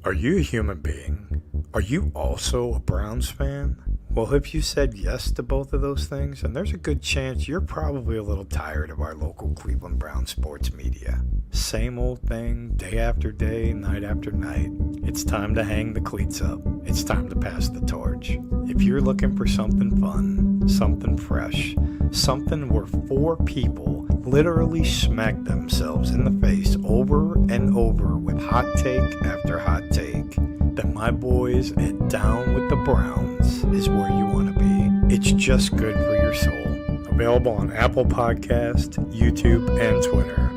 Are you a human being? Are you also a Browns fan? Well, if you said yes to both of those things, then there's a good chance you're probably a little tired of our local Cleveland Browns sports media. Same old thing, day after day, night after night. It's time to hang the cleats up. It's time to pass the torch. If you're looking for something fun, something fresh, something where four people literally smack themselves in the face over and over with hot take after hot take, then my boys at Down with the Browns is where you want to be. It's just good for your soul. Available on Apple Podcast, YouTube, and Twitter.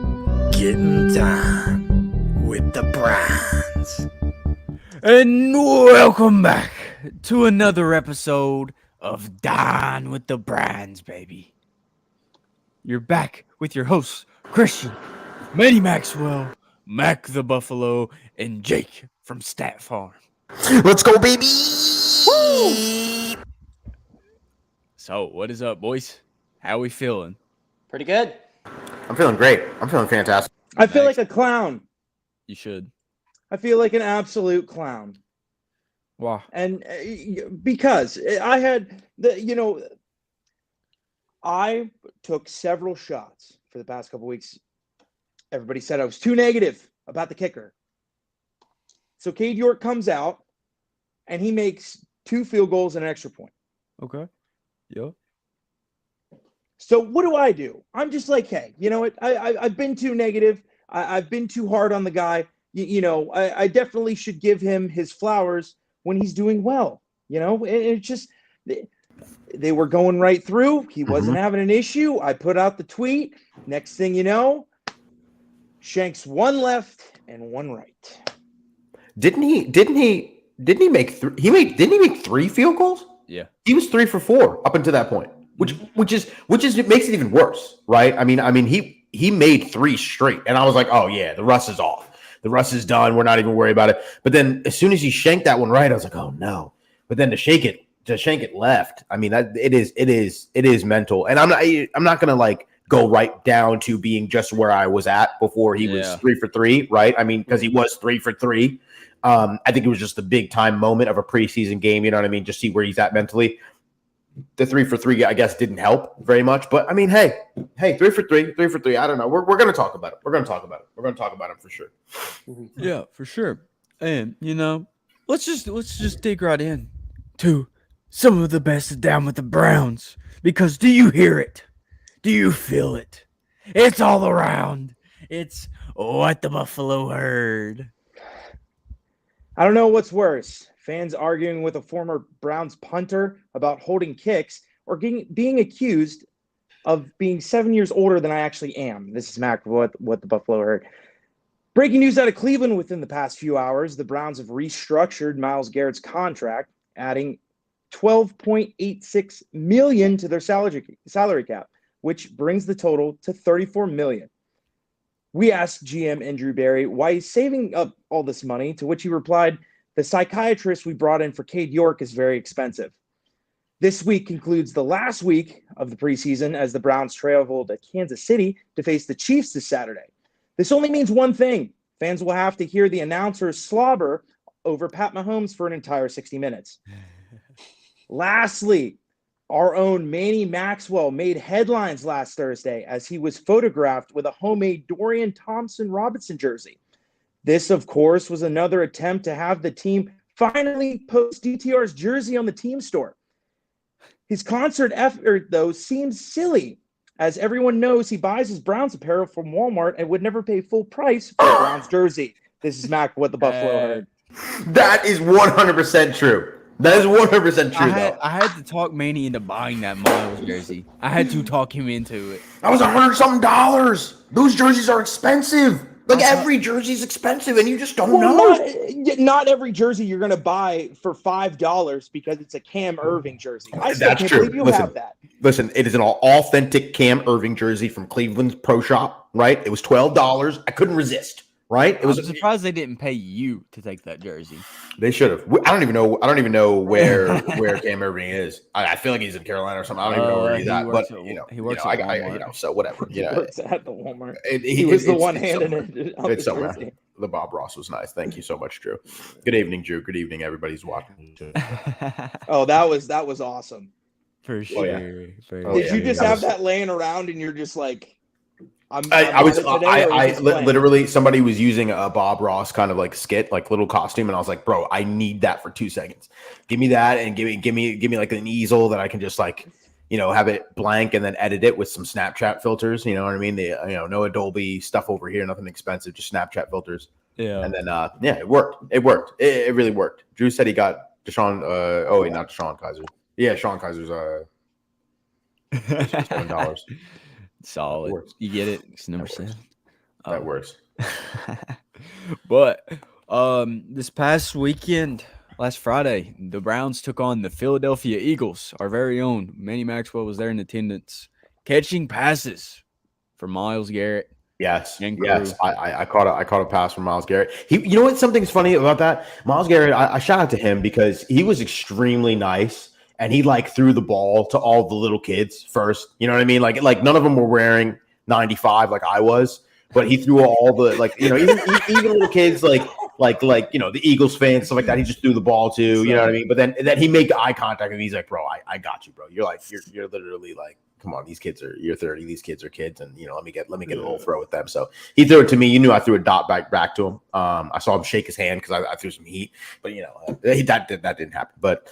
Getting down with the Browns. And welcome back to another episode of Down with the Browns, baby. You're back with your hosts, Christian, Manny Maxwell, Mac the Buffalo, and Jake from Stat Farm. Let's go, baby! Woo! So, what is up, boys? How we feeling? Pretty good. I'm feeling great. I'm feeling fantastic. I feel like a clown. You should. I feel like an absolute clown. Wow. And because I had I took several shots for the past couple weeks. Everybody said I was too negative about the kicker. So Cade York comes out and he makes 2 field goals and an extra point. Okay. Yeah. So what do? I'm just like, hey, you know what? I've been too negative. I've been too hard on the guy. I definitely should give him his flowers when he's doing well. It's just they were going right through. He wasn't having an issue. I put out the tweet. Next thing you know, Shanks 1 left and 1 right. Didn't he make 3? Didn't he make 3 field goals? Yeah. He was 3 for 4 up until that point, which it makes it even worse, right? I mean he made 3 straight, and I was like, oh yeah, the rust is off. The rust is done. We're not even worried about it. But then as soon as he shanked that one right, I was like, oh no. But then to shank it left. I mean, it is mental. And I'm not gonna like go right down to being just where I was at before he was 3 for 3, right? I mean, because he was 3 for 3. I think it was just the big time moment of a preseason game. You know what I mean? Just see where he's at mentally. The 3 for 3, I guess, didn't help very much. But I mean, hey, 3 for 3. I don't know. We're going to talk about it. We're going to talk about it for sure. Yeah, for sure. And let's just dig right in to some of the best Down with the Browns. Because do you hear it? Do you feel it? It's all around. It's what the Buffalo heard. I don't know what's worse. Fans arguing with a former Browns punter about holding kicks or being accused of being 7 years older than I actually am. This is Mac, what the Buffalo heard. Breaking news out of Cleveland within the past few hours. The Browns have restructured Myles Garrett's contract, adding $12.86 million to their salary cap, which brings the total to $34 million. We asked GM Andrew Berry why he's saving up all this money, to which he replied, the psychiatrist we brought in for Cade York is very expensive. This week concludes the last week of the preseason as the Browns travel to Kansas City to face the Chiefs this Saturday. This only means one thing. Fans will have to hear the announcers slobber over Pat Mahomes for an entire 60 minutes. Lastly, our own Manny Maxwell made headlines last Thursday as he was photographed with a homemade Dorian Thompson-Robinson jersey. This, of course, was another attempt to have the team finally post DTR's jersey on the team store. His concert effort, though, seems silly, as everyone knows he buys his Browns apparel from Walmart and would never pay full price for a Browns jersey. This is Mac, what the Buffalo heard. That is 100% true. That is 100% true, though. I had to talk Manny into buying that Miles jersey. I had to talk him into it. That was $100-something. Those jerseys are expensive. Like, every jersey's expensive, and you just don't know. Not every jersey you're going to buy for $5 because it's a Cam Irving jersey. That's true. Listen, it is an authentic Cam Irving jersey from Cleveland's Pro Shop, right? It was $12. I couldn't resist. Right? I'm surprised they didn't pay you to take that jersey. They should have. I don't even know where Cam Irving is. I feel like he's in Carolina or something. I don't even know where he's at. But he works at Walmart. So whatever. He works at the Walmart. He was the one handing it. It's somewhere. the Bob Ross was nice. Thank you so much, Drew. Good evening, Drew. Good evening, everybody who's watching. Oh, that was awesome. For Oh, sure. yeah. For Oh, Did yeah, you I mean, just that have was- that laying around and you're just like, I'm I on was it today, or is this planned? literally somebody was using a Bob Ross kind of like skit, like little costume, and I was like, bro, I need that for 2 seconds. Give me that, and give me like an easel that I can just like, have it blank and then edit it with some Snapchat filters. You know what I mean? No Adobe stuff over here, nothing expensive, just Snapchat filters. Yeah. And then it worked. It worked. It really worked. Drew said he got Deshaun. Not Deshaun Kaiser. Yeah, Sean Kaiser's $7. Solid. Works. You get it? It's number That 7. works. That works. But this past weekend, last Friday, the Browns took on the Philadelphia Eagles. Our very own Manny Maxwell was there in attendance, catching passes for Myles Garrett. Yes, And yes. crew. I caught a pass from Myles Garrett. You know what? Something's funny about that. Myles Garrett. I shout out to him because he was extremely nice, and he like threw the ball to all the little kids first. You know what I mean? Like none of them were wearing 95 like I was, but he threw all the even little kids like the Eagles fans stuff like that. He just threw the ball to. You know what I mean? But then he made eye contact and he's like, "Bro, I got you, bro. You're literally like." Come on, you're 30. These kids are kids, and let me get a little throw with them. So he threw it to me. You knew I threw a dot back to him. I saw him shake his hand because I threw some heat, but that didn't happen. But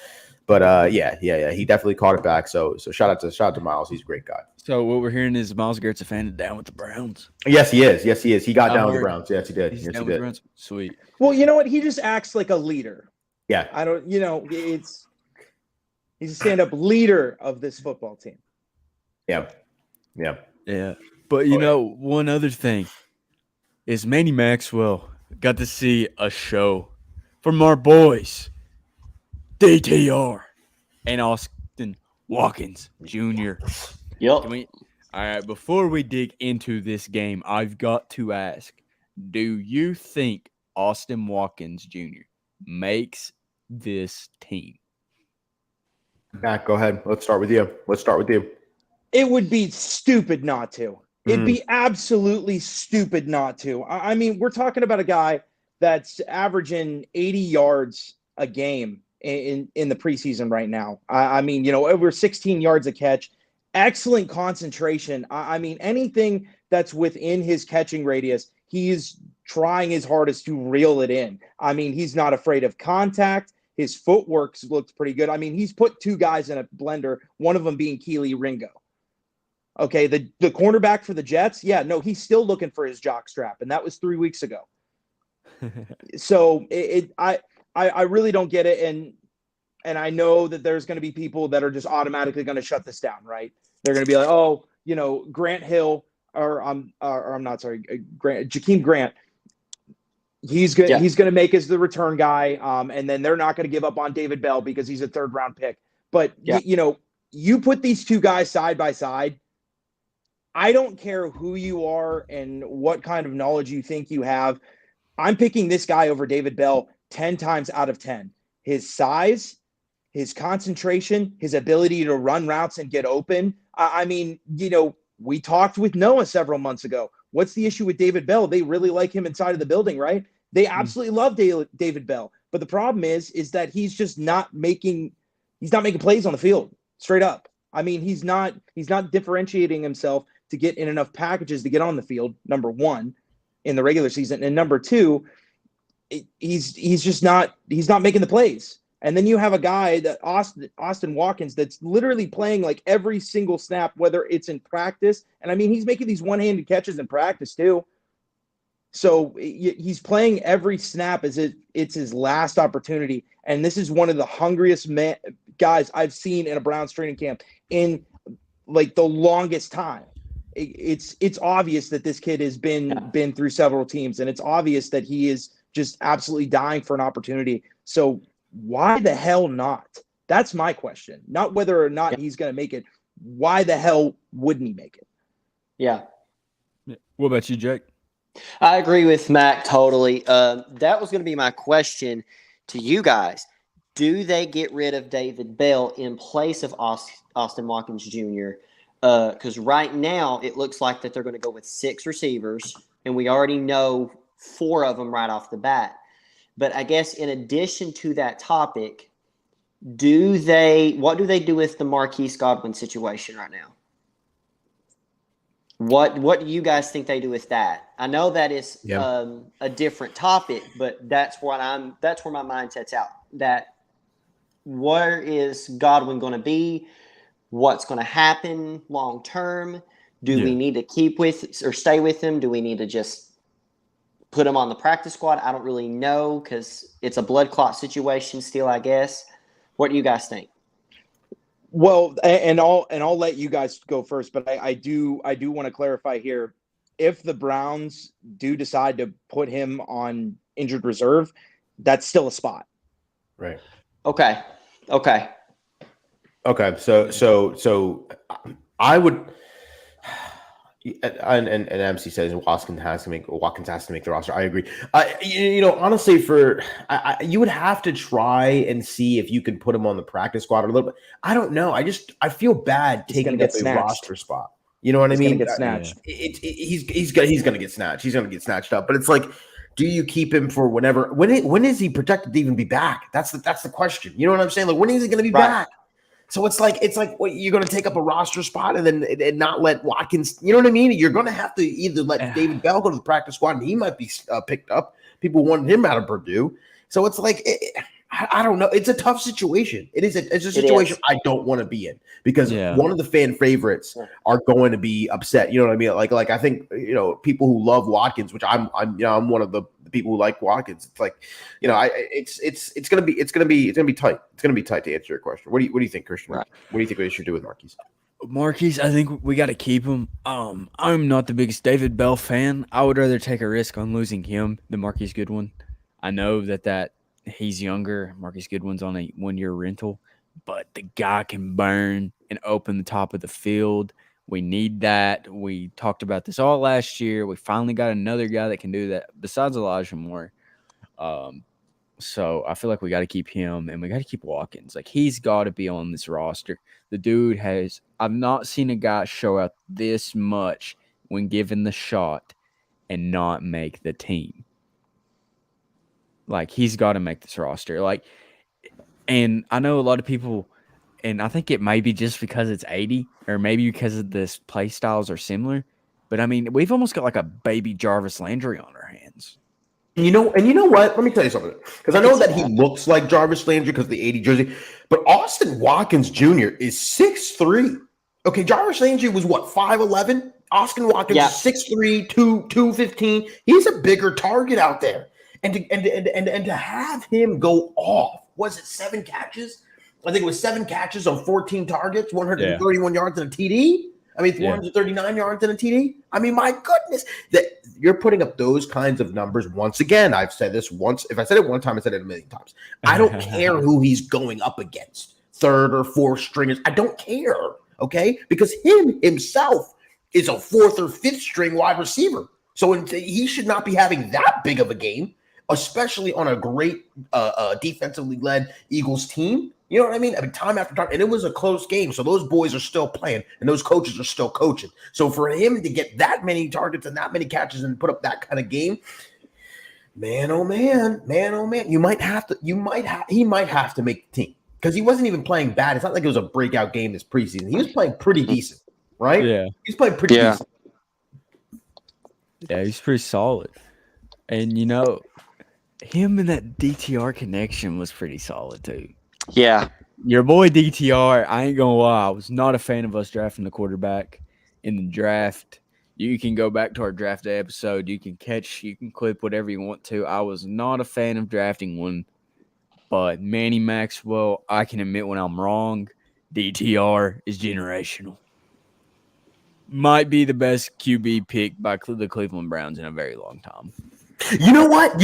yeah, he definitely caught it back. So shout out to Myles. He's a great guy. So what we're hearing is Myles Garrett's a fan of down with the Browns. Yes, he is. He got down with the Howard. Browns. Yes, he did. He's Yes, down he with the did. Browns. Sweet. Well, you know what? He just acts like a leader. Yeah. I don't. He's a stand-up leader of this football team. Yeah. Yeah. But one other thing is Manny Maxwell got to see a show from our boys, DTR and Austin Watkins Jr. Yep. All right, before we dig into this game, I've got to ask, do you think Austin Watkins Jr. makes this team? Matt, go ahead. Let's start with you. It would be stupid not to. It'd be absolutely stupid not to. I mean, we're talking about a guy that's averaging 80 yards a game in the preseason right now. I mean, over 16 yards a catch, excellent concentration. I mean, anything that's within his catching radius, he's trying his hardest to reel it in. I mean, he's not afraid of contact. His footwork looked pretty good. I mean, he's put 2 guys in a blender, one of them being Keely Ringo. Okay, the cornerback for the Jets, he's still looking for his jock strap, and that was 3 weeks ago. So I really don't get it, and I know that there's going to be people that are just automatically going to shut this down, right? They're going to be like, oh, Grant Hill, Jakeem Grant. He's good. Yeah. He's going to make us the return guy, and then they're not going to give up on David Bell because he's a 3rd-round pick. But you put these 2 guys side by side. I don't care who you are and what kind of knowledge you think you have. I'm picking this guy over David Bell 10 times out of 10. His size, his concentration, his ability to run routes and get open. I mean, we talked with Noah several months ago. What's the issue with David Bell? They really like him inside of the building, right? They absolutely love David Bell. But the problem is that he's just not making plays on the field straight up. I mean, he's not differentiating himself to get in enough packages to get on the field, number 1, in the regular season. And number 2, he's not making the plays. And then you have a guy that Austin Watkins that's literally playing like every single snap, whether it's in practice. And I mean, he's making these one-handed catches in practice too. So he's playing every snap as it's his last opportunity. And this is one of the hungriest guys I've seen in a Browns training camp in like the longest time. It's obvious that this kid has been through several teams, and it's obvious that he is just absolutely dying for an opportunity. So why the hell not? That's my question. Not whether or not he's going to make it. Why the hell wouldn't he make it? Yeah. What about you, Jake? I agree with Mac totally. That was going to be my question to you guys. Do they get rid of David Bell in place of Austin Watkins Jr.? Because right now it looks like that they're going to go with 6 receivers, and we already know 4 of them right off the bat. But I guess in addition to that topic, what do they do with the Marquise Godwin situation right now? What do you guys think they do with that? I know that is a different topic, but that's where my mindset's out. That where is Godwin going to be? What's going to happen long term? Do we need to keep with or stay with him? Do we need to just put him on the practice squad? I don't really know because it's a blood clot situation still, I guess. What do you guys think? Well, and I'll let you guys go first, but I do want to clarify here. If the Browns do decide to put him on injured reserve, that's still a spot. Right. Okay. So I would, and MC says Watkins has to make the roster. I agree. Honestly, you would have to try and see if you can put him on the practice squad a little bit. I don't know. I feel bad taking up a roster spot. You know what I mean? He's gonna get snatched. He's going to get snatched. He's going to get snatched up. But it's like, do you keep him for whenever? When is he projected to even be back? That's the question. You know what I'm saying? Like, when is he going to be back? So it's like what, you're going to take up a roster spot and not let Watkins. You know what I mean? You're going to have to either let David Bell go to the practice squad and he might be picked up. People wanted him out of Purdue. So it's like I don't know. It's a tough situation. It's a situation I don't want to be in because one of the fan favorites are going to be upset. You know what I mean? Like I think people who love Watkins, which I'm one of the people who like Watkins. It's like it's gonna be tight. It's gonna be tight to answer your question. What do you think, Christian? Right. What do you think we should do with Marquise? Marquise, I think we got to keep him. I'm not the biggest David Bell fan. I would rather take a risk on losing him than Marquise Goodwin. I know that he's younger. Marquise Goodwin's on a 1-year rental, but the guy can burn and open the top of the field. We need that. We talked about this all last year. We finally got another guy that can do that besides Elijah Moore. So I feel like we got to keep him and we got to keep Watkins. Like, he's got to be on this roster. The dude I've not seen a guy show out this much when given the shot and not make the team. Like, he's got to make this roster. Like, and I know a lot of people, and I think it may be just because it's 80 or maybe because of this play styles are similar. But I mean, we've almost got like a baby Jarvis Landry on our hands. You know what? Let me tell you something. Because I know that he looks like Jarvis Landry because of the 80 jersey, but Austin Watkins Jr. is 6'3". Okay, Jarvis Landry was what, 5'11"? Austin Watkins is 6'3", 215. He's a bigger target out there. And to have him go off, was it 7 catches? I think it was 7 catches on 14 targets, 131 yards and a TD. I mean, 439 yards and a TD. I mean, my goodness, that you're putting up those kinds of numbers. Once again, I've said this once. If I said it one time, I said it a million times. I don't care who he's going up against, 3rd or 4th stringers. I don't care, okay? Because himself is a 4th or 5th string wide receiver. So he should not be having that big of a game, especially on a great defensively led Eagles team. You know what I mean? Time after time. And it was a close game. So those boys are still playing and those coaches are still coaching. So for him to get that many targets and that many catches and put up that kind of game, man, oh man, he might have to make the team because he wasn't even playing bad. It's not like it was a breakout game this preseason. He was playing pretty decent, right? Yeah. He's playing pretty decent. Yeah, he's pretty solid. And, him and that DTR connection was pretty solid too. Yeah. Your boy DTR, I ain't gonna lie, I was not a fan of us drafting the quarterback in the draft. You can go back to our draft day episode. You can clip whatever you want to. I was not a fan of drafting one. But Manny Maxwell, I can admit when I'm wrong. DTR is generational. Might be the best QB pick by the Cleveland Browns in a very long time. You know what?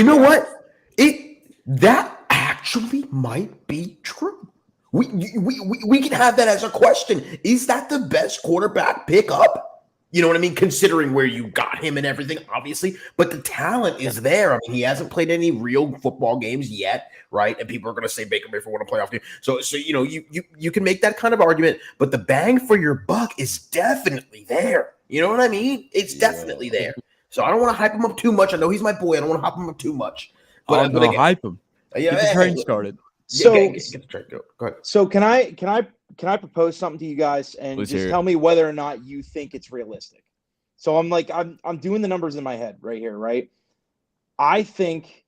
That actually might be true. We can have that as a question. Is that the best quarterback pickup? You know what I mean? Considering where you got him and everything, obviously. But the talent is there. I mean, he hasn't played any real football games yet, right? And people are going to say Baker Mayfield won a playoff game. So you can make that kind of argument. But the bang for your buck is definitely there. You know what I mean? It's definitely there. So I don't want to hype him up too much. I know he's my boy. I don't want to hype him up too much. But But again, hype him. yeah, Get the train started. So, get the train. Go ahead. so can I propose something to you guys and Let's just hear it. tell me whether or not you think it's realistic? So I'm doing the numbers in my head right here, right? I think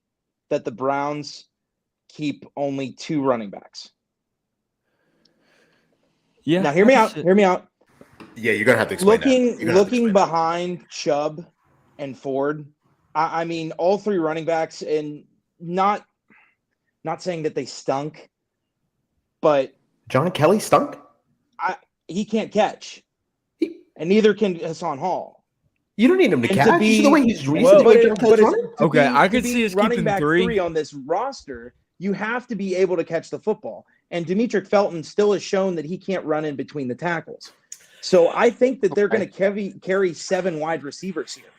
that the Browns keep only 2 running backs. Yeah. Now hear me out. Hear me out. Yeah, you're gonna have to explain that. You're gonna have to Looking explain that. behind Chubb and Ford, I mean all 3 running backs, and not saying that they stunk, but John Kelly stunk. he can't catch, He- and neither can Hassan Hall. You don't need him to And catch. You see the way he's well, the way John Kelly's running? Okay, I to could be see us running keeping back 3 on this roster. You have to be able to catch the football, and Demetric Felton still has shown that he can't run in between the tackles. So I think that they're going to carry 7 wide receivers here,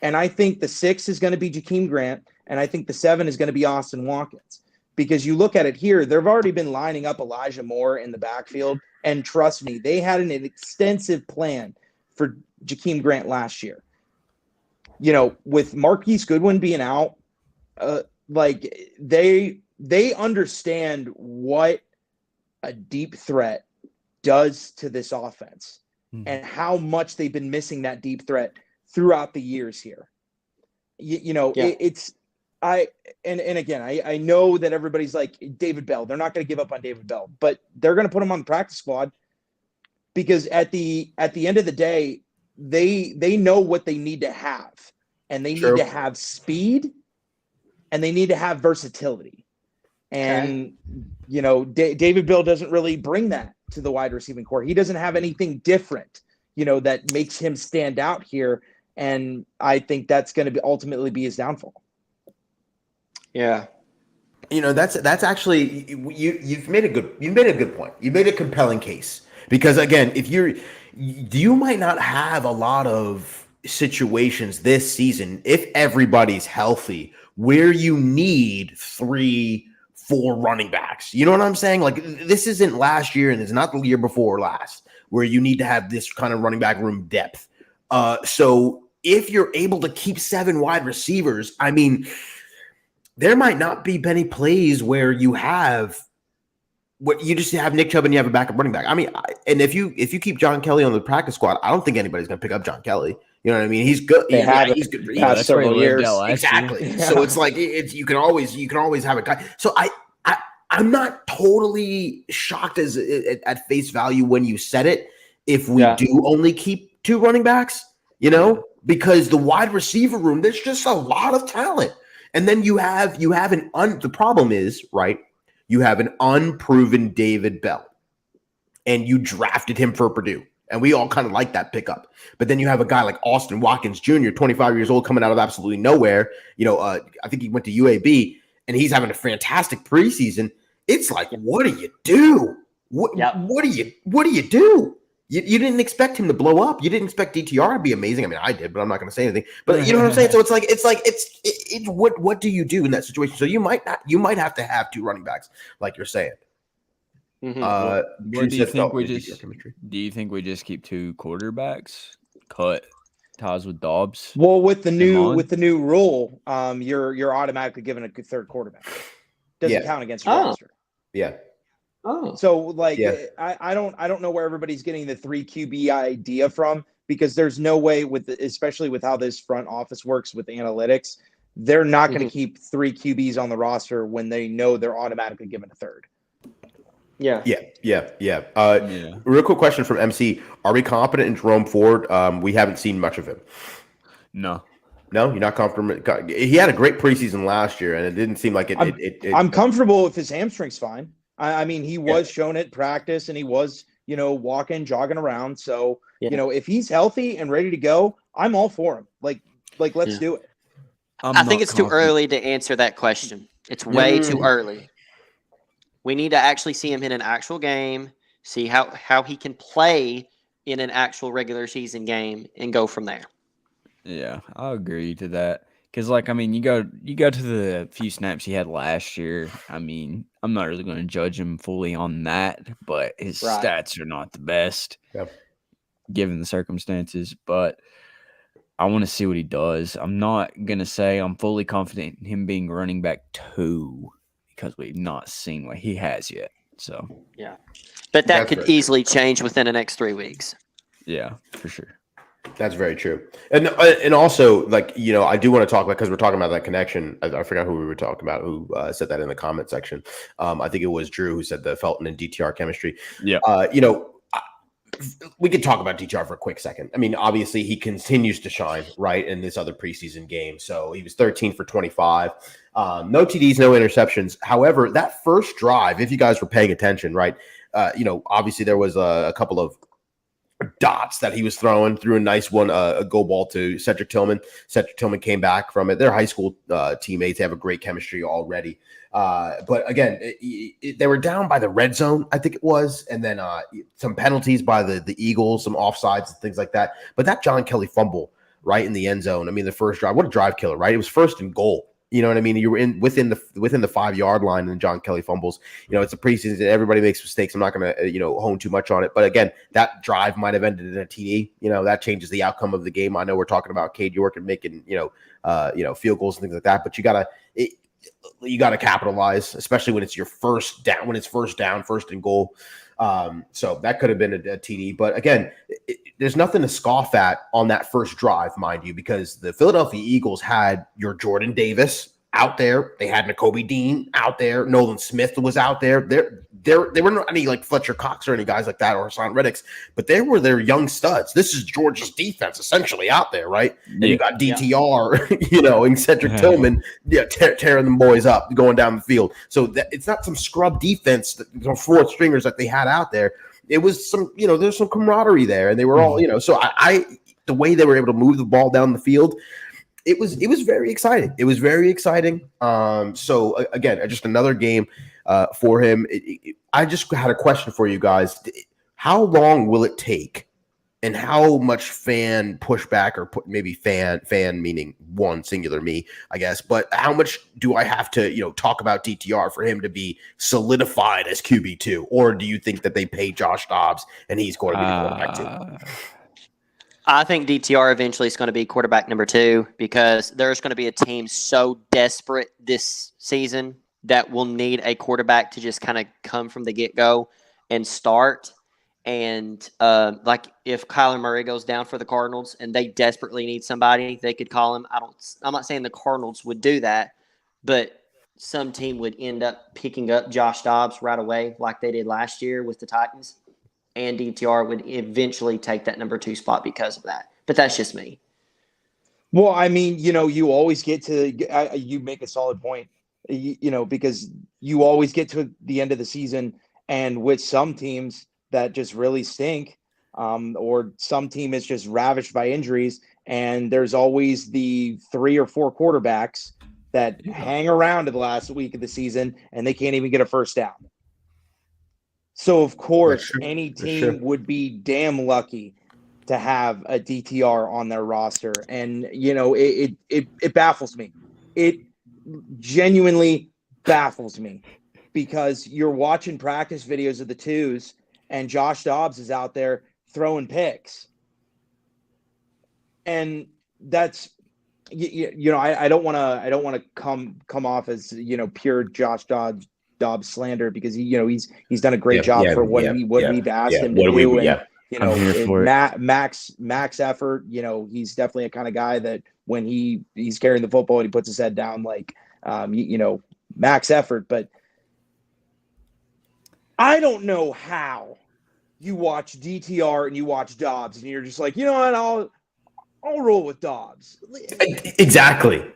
and I think the 6 is going to be Jakeem Grant, and I think the 7 is going to be Austin Watkins. Because you look at it here, they've already been lining up Elijah Moore in the backfield, and trust me, they had an extensive plan for Jakeem Grant last year. You know, with Marquise Goodwin being out, like they understand what a deep threat does to this offense and how much they've been missing that deep threat throughout the years here. I know that everybody's like David Bell. They're not going to give up on David Bell, but they're going to put him on the practice squad because at the end of the day, they know what they need to have, and they need to have speed, and they need to have versatility. And David Bell doesn't really bring that to the wide receiving core. He doesn't have anything different, that makes him stand out here. And I think that's going to ultimately be his downfall. Yeah. That's actually you've made a good point. You made a compelling case because again, you might not have a lot of situations this season if everybody's healthy where you need 3-4 running backs. You know what I'm saying? Like this isn't last year and it's not the year before last where you need to have this kind of running back room depth. So if you're able to keep 7 wide receivers, I mean, there might not be many plays where you have what you just have Nick Chubb and you have a backup running back. I mean, and if you keep John Kelly on the practice squad, I don't think anybody's going to pick up John Kelly. You know what I mean? He's good. He's good. Past several years. Exactly. Yeah. So it's like you can always have a guy. So I'm not totally shocked at face value when you said it. If we do only keep 2 running backs, because the wide receiver room, there's just a lot of talent. And then you have the problem is, right, you have an unproven David Bell, and you drafted him for Purdue, and we all kind of like that pickup. But then you have a guy like Austin Watkins Jr., 25 years old, coming out of absolutely nowhere. I think he went to UAB, and he's having a fantastic preseason. It's like, what do you do? What do you do? You didn't expect him to blow up. You didn't expect DTR to be amazing. I mean, I did, but I'm not going to say anything. But you know what I'm saying? So it's what do you do in that situation? So you might have to have 2 running backs, like you're saying. Mm-hmm. Do you think we just keep 2 quarterbacks? Cut ties with Dobbs. Well, with the new rule, you're automatically given a 3rd quarterback. Doesn't count against your roster. Yeah. Oh, so I don't know where everybody's getting the 3 QB idea from, because there's no way especially with how this front office works with analytics, they're not going to keep 3 QBs on the roster when they know they're automatically given a 3rd. Yeah. Real quick question from MC: are we confident in Jerome Ford? We haven't seen much of him. No, you're not confident. He had a great preseason last year, and it didn't seem like it. I'm comfortable if his hamstring's fine. I mean, he was shown at practice, and he was, walking, jogging around. So, if he's healthy and ready to go, I'm all for him. Like let's do it. I think it's too early to answer that question. It's way too early. We need to actually see him in an actual game, see how he can play in an actual regular season game, and go from there. Yeah, I agree to that. Because, you go to the few snaps he had last year. I mean, I'm not really going to judge him fully on that, but his stats are not the best, given the circumstances. But I want to see what he does. I'm not going to say I'm fully confident in him being running back 2 because we've not seen what he has yet. So, yeah. But that That's could very easily change within the next 3 weeks. yeah, for sure. That's very true. And also, like, you know, I do want to talk about, because we're talking about that connection. I forgot who we were talking about, who said that in the comment section. I think it was Drew who said the Felton and DTR chemistry. Yeah. You know, we could talk about DTR for a quick second. I mean, obviously he continues to shine, right, in this other preseason game. So he was 13 for 25. No TDs, no interceptions. However, that first drive, if you guys were paying attention, right, you know, obviously there was a couple of dots that he was throwing, threw a nice one, a go ball to Cedric Tillman. Cedric Tillman came back from it. They're high school teammates. They have a great chemistry already. But again, they were down by the red zone, I think it was, and then some penalties by the Eagles, some offsides and things like that. But that John Kelly fumble right in the end zone, I mean, the first drive, what a drive killer, right? It was first and goal. You know what I mean? You were within the 5-yard line, and John Kelly fumbles. You know, it's a preseason. Everybody makes mistakes. I'm not going to, hone too much on it. But again, that drive might have ended in a TD. You know, that changes the outcome of the game. I know we're talking about Cade York and making, field goals and things like that. But you gotta capitalize, especially when it's your first down, first and goal. So that could have been a TD. But again, there's nothing to scoff at on that first drive, mind you, because the Philadelphia Eagles had your Jordan Davis out there. They had Nakobe Dean out there. Nolan Smith was out there. They were not any like Fletcher Cox or any guys like that or Hassan Reddicks, but they were their young studs. This is Georgia's defense essentially out there, right? And you got DTR, and Cedric Tillman, tearing them boys up, going down the field. So it's not some scrub defense, fourth stringers that they had out there. It was some, there's some camaraderie there, and they were all, so I the way they were able to move the ball down the field, it was very exciting. It was very exciting. So again, just another game for him. I just had a question for you guys. How long will it take, and how much fan pushback, or maybe fan meaning one singular me, I guess, but how much do I have to, talk about DTR for him to be solidified as QB2? Or do you think that they pay Josh Dobbs and he's going to be the quarterback too? I think DTR eventually is going to be quarterback number 2, because there's going to be a team so desperate this season that will need a quarterback to just kind of come from the get-go and start. And like if Kyler Murray goes down for the Cardinals and they desperately need somebody, they could call him. I'm not saying the Cardinals would do that, but some team would end up picking up Josh Dobbs right away, like they did last year with the Titans. And DTR would eventually take that number 2 spot because of that. But that's just me. Well, I mean, you always get to you make a solid point, because you always get to the end of the season, and with some teams that just really stink, or some team is just ravished by injuries, and there's always the 3 or 4 quarterbacks that hang around to the last week of the season, and they can't even get a first down. So, of course, any team would be damn lucky to have a DTR on their roster. And, it baffles me. It genuinely baffles me, because you're watching practice videos of the twos and Josh Dobbs is out there throwing picks. And that's, I don't want to come off as, pure Josh Dobbs slander, because he's done a great job for what we've asked him to do. Max effort, he's definitely a kind of guy that when he's carrying the football and he puts his head down, like max effort. But I don't know how you watch DTR and you watch Dobbs and you're just like, what, I'll roll with Dobbs. Exactly.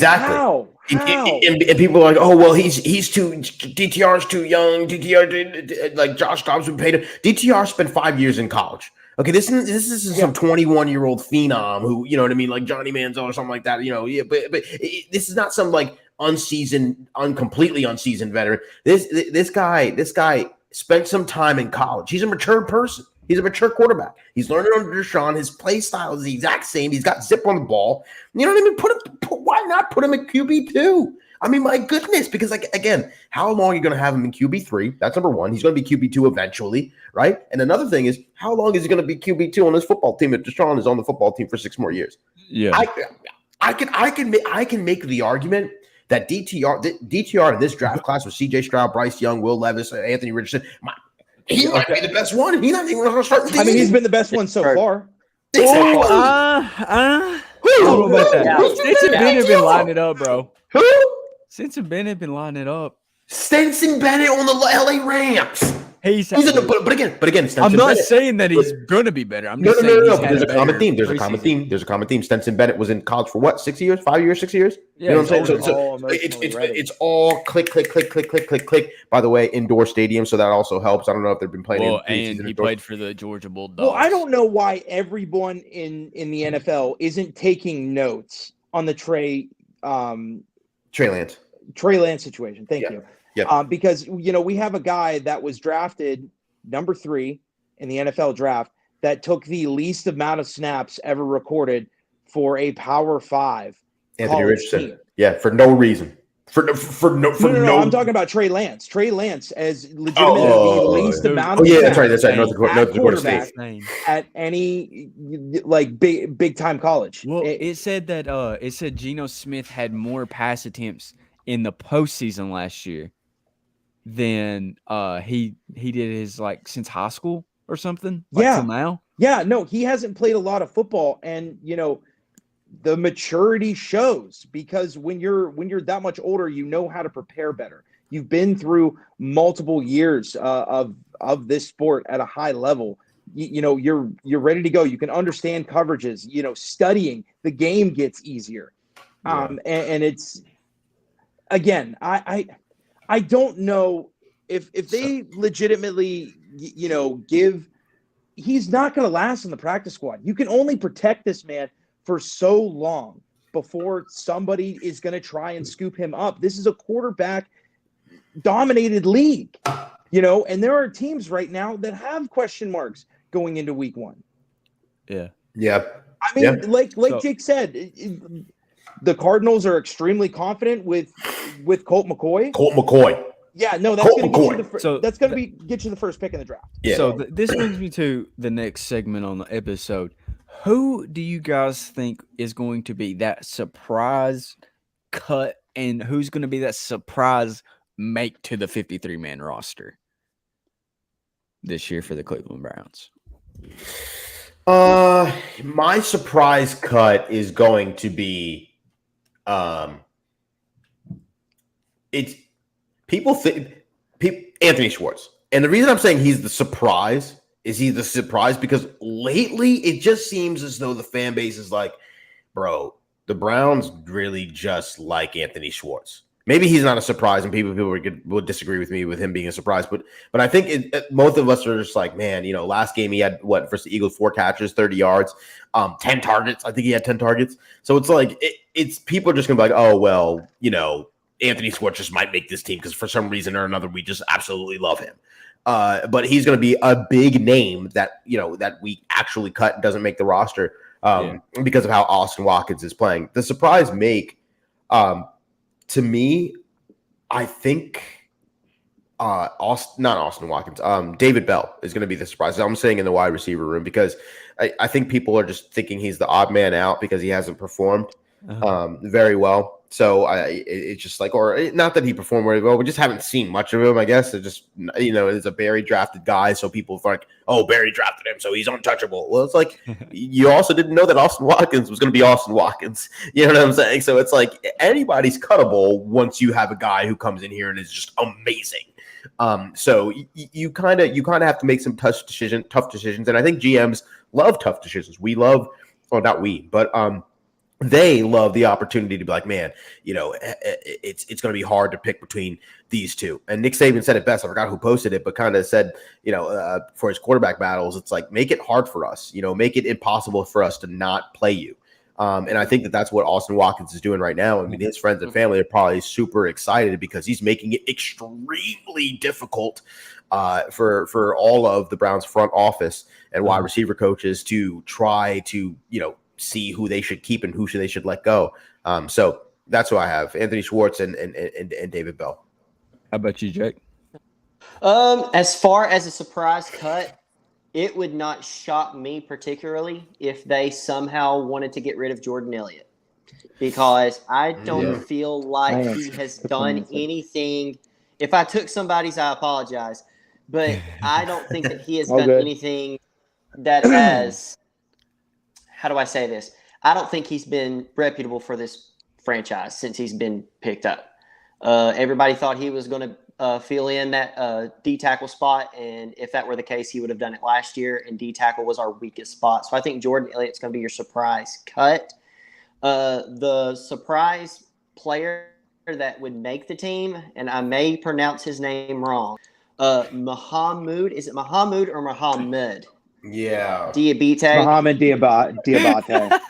How? And people are like, oh, well, DTR's too young. DTR, like Josh Dobbs would pay him. DTR spent 5 years in college. Okay, this is some 21-year-old phenom who, you know what I mean, like Johnny Manziel or something like that. But this is not some like completely unseasoned veteran. This guy spent some time in college. He's a mature person. He's a mature quarterback. He's learning under Deshaun. His play style is the exact same. He's got zip on the ball. You know what I mean? Why not put him at QB2? I mean, my goodness, because again, how long are you going to have him in QB3? That's number one. He's going to be QB2 eventually, right? And another thing is, how long is he going to be QB2 on this football team if Deshaun is on the football team for 6 more years? Yeah. I can make the argument that DTR in this draft class with CJ Stroud, Bryce Young, Will Levis, Anthony Richardson, he might be the best one. He's not even starting. I mean, he's been the best one so far. Exactly. I don't know about that. Yeah. Stetson Bennett been lining it up, bro. Who? Stetson Bennett been lining it up. Stetson Bennett on the LA Rams. He's in the, but again, Stetson I'm not Bennett, saying that he's going to be better. I'm no, just no, saying no, no, he's but had there's a common theme. There's a preseason. common theme. There's a common theme. Stetson Bennett was in college for what? 6 years? 5 years? 6 years? Yeah, you know what I'm saying? he's all emotionally ready. It's all click, click, click, click, click, click, click. By the way, indoor stadium, so that also helps. I don't know if they've been playing. Well, in and he indoors. played for the Georgia Bulldogs. Well, I don't know why everyone in the NFL isn't taking notes on the Trey Lance. situation. Thank you. Yeah. Because we have a guy that was drafted number 3 in the NFL draft that took the least amount of snaps ever recorded for a Power 5 Anthony college Richardson. team. Yeah, for no reason. For no. No, I'm talking about Trey Lance. Trey Lance as legitimately the least amount of yeah, snaps that's right. North Dakota State. at any like big time college. Well, it said that Geno Smith had more pass attempts in the postseason last year than he did his since high school or something. Yeah. Till now. Yeah, no, he hasn't played a lot of football, and the maturity shows because when you're that much older, you know how to prepare better. You've been through multiple years of this sport at a high level. You're ready to go. You can understand coverages. Studying the game gets easier. Yeah. And it's again, I don't know if they legitimately give. He's not going to last in the practice squad. You can only protect this man for so long before somebody is going to try and scoop him up. This is a quarterback dominated league, and there are teams right now that have question marks going into week 1. Yeah. Yeah. I mean, like Jake said, the Cardinals are extremely confident with Colt McCoy. Yeah, no, that's going to get you the first pick in the draft. Yeah. So this brings me to the next segment on the episode. Who do you guys think is going to be that surprise cut, and who's going to be that surprise make to the 53-man roster this year for the Cleveland Browns? My surprise cut is going to be it's people think Anthony Schwartz. And the reason I'm saying he's the surprise because lately it just seems as though the fan base is like, bro, the Browns really just like Anthony Schwartz. Maybe he's not a surprise, and people would disagree with me with him being a surprise. But I think most of us are just like, man, last game he had versus the Eagles 4 catches, 30 yards, 10 targets. I think he had 10 targets. So it's like it's people are just gonna be like, oh well, Anthony Schwartz just might make this team because for some reason or another we just absolutely love him. But he's going to be a big name that that we actually cut and doesn't make the roster because of how Austin Watkins is playing. The surprise make to me, I think not Austin Watkins. David Bell is going to be the surprise. I'm saying in the wide receiver room because I think people are just thinking he's the odd man out because he hasn't performed very well. So it's just like, or not that he performed very well, we just haven't seen much of him. I guess it just it's a Barry drafted guy, so people are like, oh, Barry drafted him, so he's untouchable. Well, it's like you also didn't know that Austin Watkins was going to be Austin Watkins. You know what I'm saying? So it's like anybody's cuttable once you have a guy who comes in here and is just amazing. So you kind of have to make some tough decisions, and I think GMs love tough decisions. We love, well, not we, but they love the opportunity to be like, man, it's going to be hard to pick between these two. And Nick Saban said it best. I forgot who posted it, but kind of said, for his quarterback battles, it's like, make it hard for us, make it impossible for us to not play you. And I think that's what Austin Watkins is doing right now. I mean, his friends and family are probably super excited because he's making it extremely difficult for all of the Browns front office and wide receiver coaches to try to, see who they should keep and who they should let go. So that's who I have: Anthony Schwartz and David Bell. How about you, Jake? As far as a surprise cut, it would not shock me particularly if they somehow wanted to get rid of Jordan Elliott, because I don't feel like Man, he has good done answer. anything. If I took somebody's, I apologize, but I don't think that he has All done good. anything that has, how do I say this? I don't think he's been reputable for this franchise since he's been picked up. Everybody thought he was going to fill in that D tackle spot, and if that were the case, he would have done it last year. And D tackle was our weakest spot, so I think Jordan Elliott's going to be your surprise cut. The surprise player that would make the team, and I may pronounce his name wrong. Mahamud, is it Mahamud or Muhammad? Yeah. Diabite. Mohamed Diabate.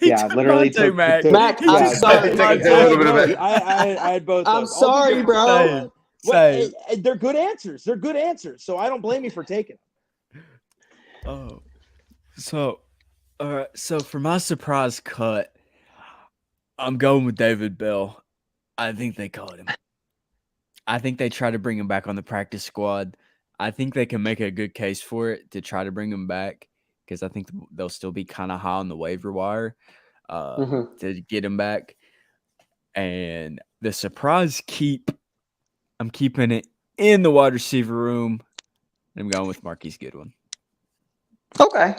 Yeah, literally took Mac. Mac, He I'm just sorry. said Take a little bit of it. I had both. I'm those. All sorry, due bro. different- Same. They're good answers. They're good answers. So I don't blame you for taking them. Oh, so, all right. So for my surprise cut, I'm going with David Bell. I think they caught him. I think they try to bring him back on the practice squad. I think they can make a good case for it to try to bring him back, because I think they'll still be kind of high on the waiver wire to get him back. And the surprise I'm keeping it in the wide receiver room. I'm going with Marquise Goodwin Okay.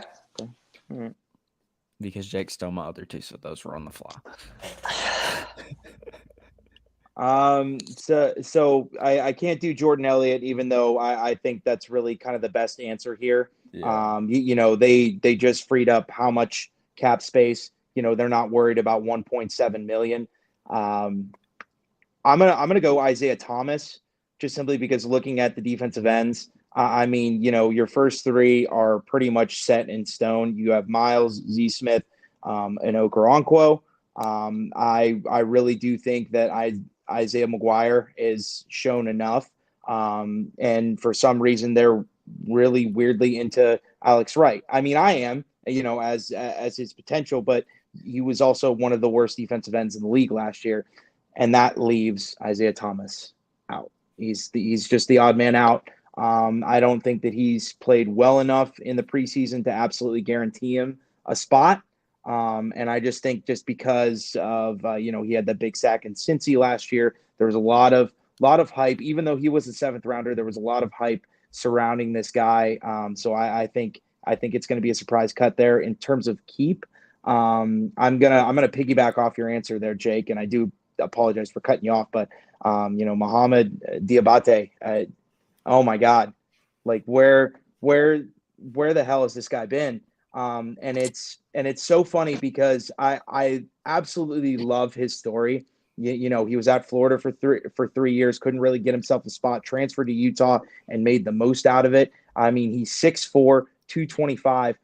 because Jake stole my other two, so those were on the fly. So I can't do Jordan Elliott, even though I think that's really kind of the best answer here. Yeah. You know, they just freed up how much cap space. You know, they're not worried about 1.7 million. I'm gonna go Isaiah Thomas, just simply because looking at the defensive ends, I mean, you know, your first three are pretty much set in stone. You have Miles, Z Smith, and Okoronkwo. I really do think that Isaiah McGuire is shown enough. And for some reason, they're really weirdly into Alex Wright. I mean, I am, you know, as his potential, but he was also one of the worst defensive ends in the league last year. And that leaves Isaiah Thomas out. He's just the odd man out. I don't think that he's played well enough in the preseason to absolutely guarantee him a spot. And I just think just because of you know, he had that big sack in Cincy last year, there was a lot of hype. Even though he was a seventh rounder, there was a lot of hype surrounding this guy. So I think it's going to be a surprise cut there in terms of keep. I'm gonna piggyback off your answer there, Jake, and I do apologize for cutting you off, but you know, Mohamed Diabate, oh my God, like where the hell has this guy been? And it's so funny because I absolutely love his story. You know, he was at Florida for 3 years, couldn't really get himself a spot, transferred to Utah and made the most out of it. I mean, he's 6'4", 225.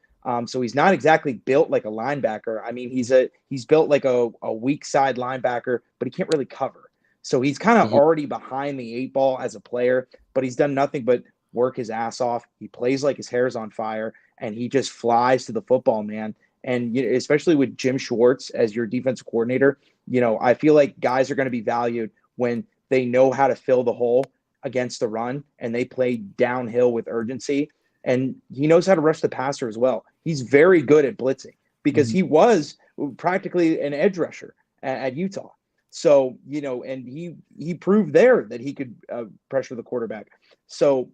So he's not exactly built like a linebacker. I mean, he's built like a weak side linebacker, but he can't really cover. So he's kind of already behind the eight ball as a player, but he's done nothing but work his ass off. He plays like his hair's on fire, and he just flies to the football, man. And you know, especially with Jim Schwartz as your defensive coordinator, you know, I feel like guys are going to be valued when they know how to fill the hole against the run and they play downhill with urgency. And he knows how to rush the passer as well. He's very good at blitzing because he was practically an edge rusher at Utah. So, you know, and he proved there that he could pressure the quarterback. So,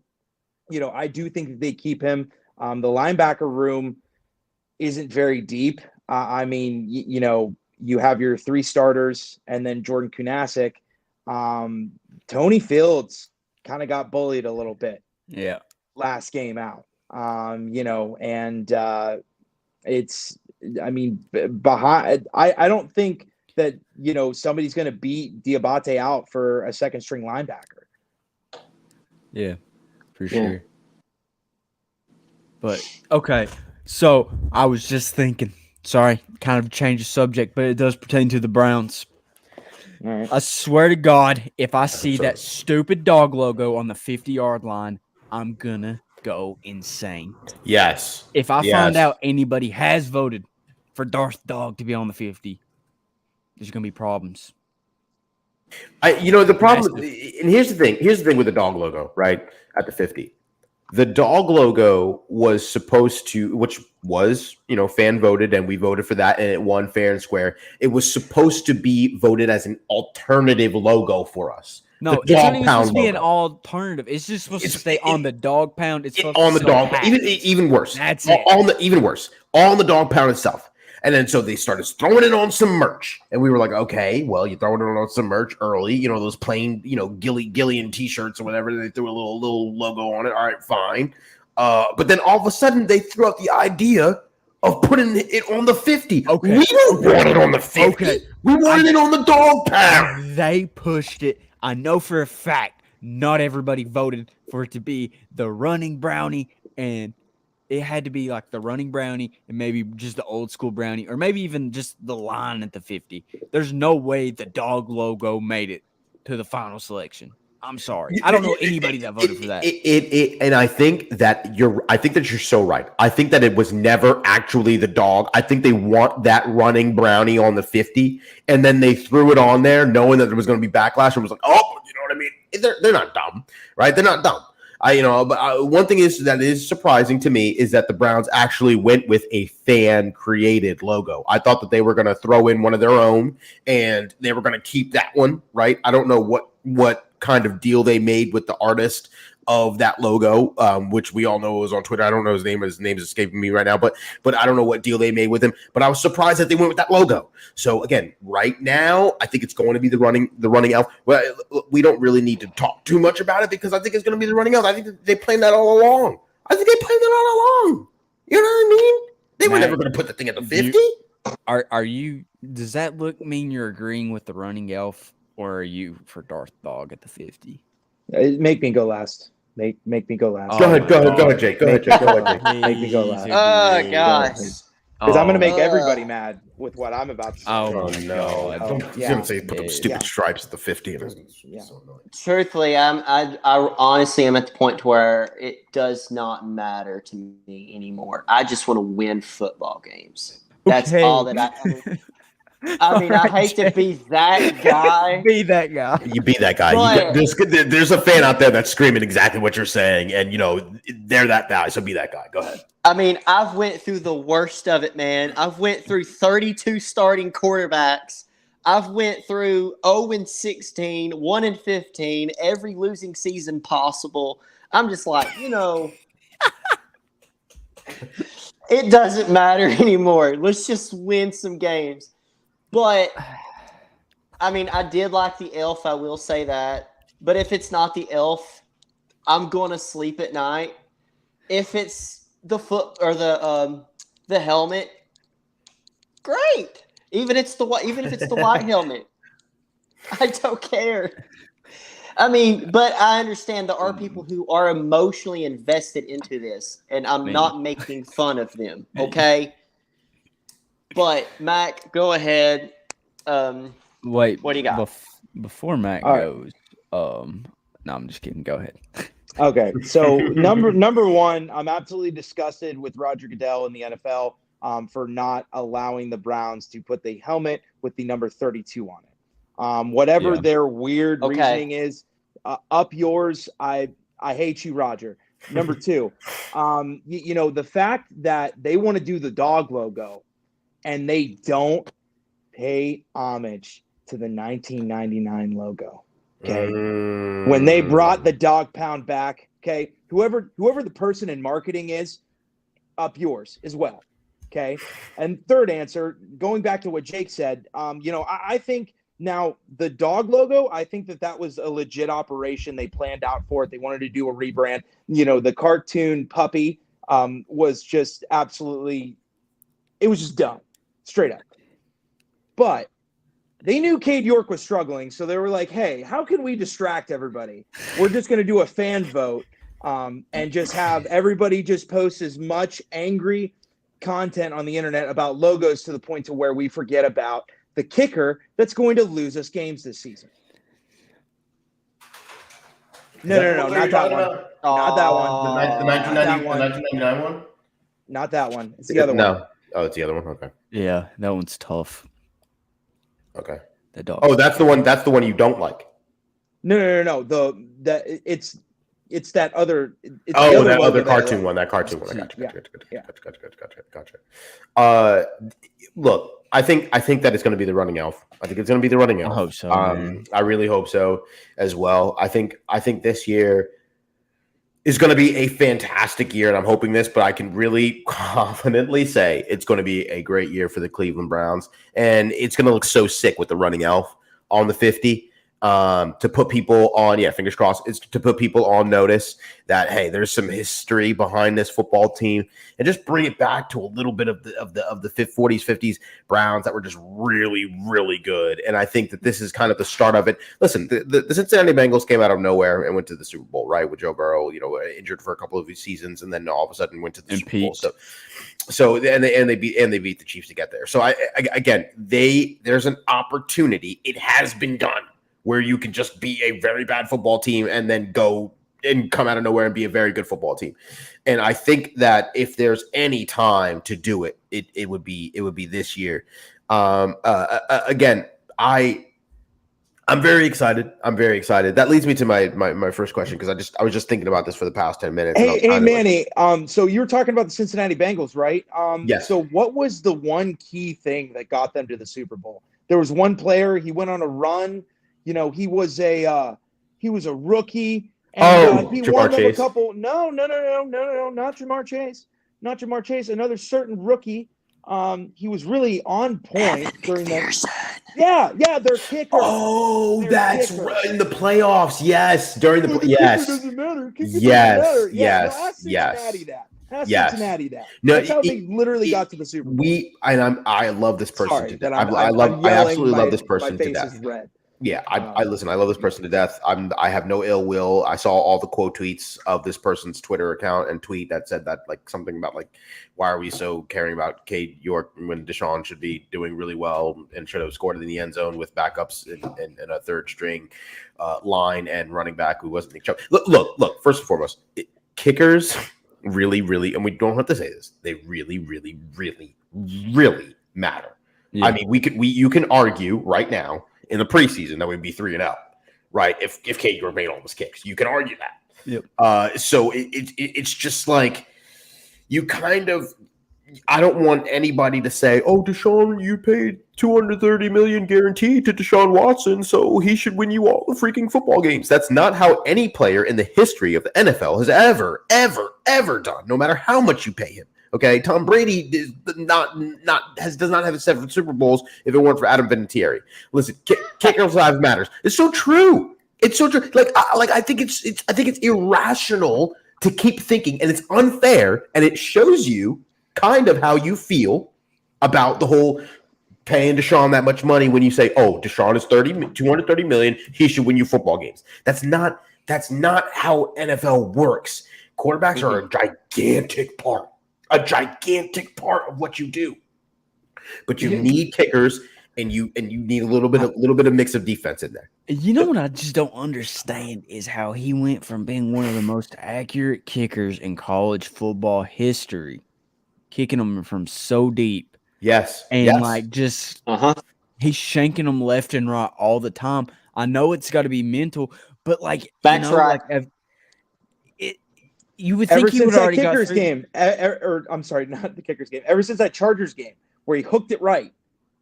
you know, I do think that they keep him. The linebacker room isn't very deep. I mean, you know, you have your three starters and then Jordan Kunasek. Tony Fields kind of got bullied a little bit. Yeah. Last game out. You know, and it's, I mean, behind, I don't think that, you know, somebody's going to beat Diabate out for a second string linebacker. Yeah, for sure. But okay, so I was just thinking, sorry, kind of change the subject, but it does pertain to the Browns. All right. I swear to God, if I see that stupid dog logo on the 50-yard line, I'm gonna go insane. Yes. If I find out anybody has voted for Darth Dog to be on the 50, there's gonna be problems. You know, the problem, and here's the thing with the dog logo, right, at the 50. the dog logo was supposed to, which was, fan voted, and we voted for that, and it won fair and square. It was supposed to be voted as an alternative logo for us. No, The it's not dog even pound supposed to be an logo. alternative. It's just supposed to stay on the dog pound. It's supposed On to the sell dog, hats. even worse. That's it. Even worse. On the dog pound itself. And then so they started throwing it on some merch, and we were like, okay, well, you're throwing it on some merch early, those plain, Gillian t-shirts or whatever. They threw a little logo on it. All right, fine. But then all of a sudden they threw out the idea of putting it on the 50. Okay. We didn't want it on the 50. Okay. We wanted it on the dog pound. They pushed it. I know for a fact not everybody voted for it to be the running brownie, and it had to be like the running brownie and maybe just the old school brownie, or maybe even just the line at the 50. There's no way the dog logo made it to the final selection. I'm sorry. I don't know anybody that voted for that. And I think that you're so right. I think that it was never actually the dog. I think they want that running brownie on the 50, and then they threw it on there knowing that there was going to be backlash, and was like, oh, you know what I mean? They're not dumb, right? They're not dumb. But one thing that is surprising to me is that the Browns actually went with a fan-created logo. I thought that they were going to throw in one of their own, and they were going to keep that one, right? I don't know what kind of deal they made with the artist of that logo, which we all know was on Twitter. I don't know his name. His name's escaping me right now, but I don't know what deal they made with him. But I was surprised that they went with that logo. So again, right now, I think it's going to be the running elf. Well, we don't really need to talk too much about it because I think it's going to be the running elf. I think they planned that all along. You know what I mean? They were never going to put the thing at the 50. Are you? Does that mean you're agreeing with the running elf, or are you for Darth Dog at the 50? Make me go last. Make me go last. Go ahead, Jake. Go ahead, Jake. Make me go last. Oh gosh. Because I'm going to make everybody mad with what I'm about to say. Oh no! Don't say put those stupid stripes at the 50. Yeah. So annoying. Truthfully, I honestly am at the point to where it does not matter to me anymore. I just want to win football games. That's all that I mean, I hate to be that guy. Be that guy. You be that guy. There's a fan out there that's screaming exactly what you're saying, and they're that guy. So be that guy. Go ahead. I mean, I've went through the worst of it, man. I've went through 32 starting quarterbacks. I've went through 0-16, 1-15, every losing season possible. I'm just like, it doesn't matter anymore. Let's just win some games. But, I mean, I did like the elf. I will say that. But if it's not the elf, I'm going to sleep at night. If it's the foot or the helmet, great. Even if it's the white helmet, I don't care. I mean, but I understand there are people who are emotionally invested into this, and I'm not making fun of them. Okay. But Mac, go ahead. Wait, what do you got? Before Mac goes, no, I'm just kidding. Go ahead. Okay, so number one, I'm absolutely disgusted with Roger Goodell and the NFL for not allowing the Browns to put the helmet with the number 32 on it. Whatever their weird reasoning is, up yours. I hate you, Roger. Number two, the fact that they want to do the dog logo and they don't pay homage to the 1999 logo. Okay. When they brought the dog pound back, okay, whoever the person in marketing is, up yours as well. Okay. And third answer, going back to what Jake said, I think now the dog logo, I think that was a legit operation. They planned out for it. They wanted to do a rebrand. The cartoon puppy was just absolutely, it was just dumb, straight up. But they knew Cade York was struggling, so they were like, hey, how can we distract everybody? We're just going to do a fan vote and just have everybody just post as much angry content on the internet about logos to the point to where we forget about the kicker that's going to lose us games this season. No, not that one. Not that one. The 1999 one? Not that one. It's the other one. No. Oh, it's the other one. Okay. Yeah, that one's tough. Okay. The dog. Oh, that's the one. That's the one you don't like. No. It's it's that other. It's the Oh, other that logo other that I cartoon love. one. That cartoon one. I Yeah. Gotcha. Look, I think that it's going to be the running elf. I think it's going to be the running elf. I hope so, man. I really hope so as well. I think this year is going to be a fantastic year, and I'm hoping this, but I can really confidently say it's going to be a great year for the Cleveland Browns, and it's going to look so sick with the running elf on the 50. To put people on, fingers crossed, is to put people on notice that, hey, there's some history behind this football team, and just bring it back to a little bit of the 40s, 50s Browns that were just really, really good. And I think that this is kind of the start of it. Listen, the Cincinnati Bengals came out of nowhere and went to the Super Bowl, right? With Joe Burrow, injured for a couple of these seasons, and then all of a sudden went to the Super Bowl. So they beat the Chiefs to get there. So there's an opportunity. It has been done, where you can just be a very bad football team and then go and come out of nowhere and be a very good football team. And I think that if there's any time to do it, it would be this year. Again, I'm very excited. That leads me to my first question, because I was just thinking about this for the past 10 minutes. Hey, Manny. So you were talking about the Cincinnati Bengals, right? Yes. So what was the one key thing that got them to the Super Bowl? There was one player. He went on a run. He was a rookie, and he Jamar won them a Chase. couple. No, not Jamar Chase. Not Jamar Chase. Another certain rookie. He was really on point during that. Yeah, their kicker. Oh, that's kicker. right, in the playoffs. Yes, during the Kicker yes. doesn't matter. Kicker Yes, doesn't matter. yes, Ask yes. Cincinnati that. Ask Yes. Cincinnati that. No, That's how they literally got to the Super Bowl. I love this person Sorry to that death. I'm I absolutely yelling. love this person My to face death. is red. Yeah, I listen. I love this person to death. I have no ill will. I saw all the quote tweets of this person's Twitter account and tweet that said that, like, something about, like, why are we so caring about Cade York when Deshaun should be doing really well and should have scored in the end zone with backups in a third string line and running back who wasn't Nick Chubb. Look. First and foremost, kickers really, and we don't have to say this, they really, really, really, really matter. Yeah. I mean, you can argue right now in the preseason that we'd be 3-0, right? If Cade York made all those kicks, you can argue that. Yep. So it's just like, you kind of, I don't want anybody to say, "Oh, Deshaun, you paid $230 million guaranteed to Deshaun Watson, so he should win you all the freaking football games." That's not how any player in the history of the NFL has ever done, no matter how much you pay him. Okay, Tom Brady does not have 7 Super Bowls if it weren't for Adam Vinatieri. Listen, kickers' lives matters. It's so true. It's so true. I think it's irrational to keep thinking, and it's unfair, and it shows you kind of how you feel about the whole paying Deshaun that much money when you say, "Oh, Deshaun is $230 million. He should win you football games." That's not how NFL works. Quarterbacks are a gigantic part of what you do, but you need kickers, and you need a little bit of mix of defense in there. You know what I just don't understand is how he went from being one of the most accurate kickers in college football history, kicking them from so deep. Yes, and just he's shanking them left and right all the time. I know it's got to be mental, but that's right. You would think he would already got Kickers game, or I'm sorry, not the Kickers game. Ever since that Chargers game where he hooked it right,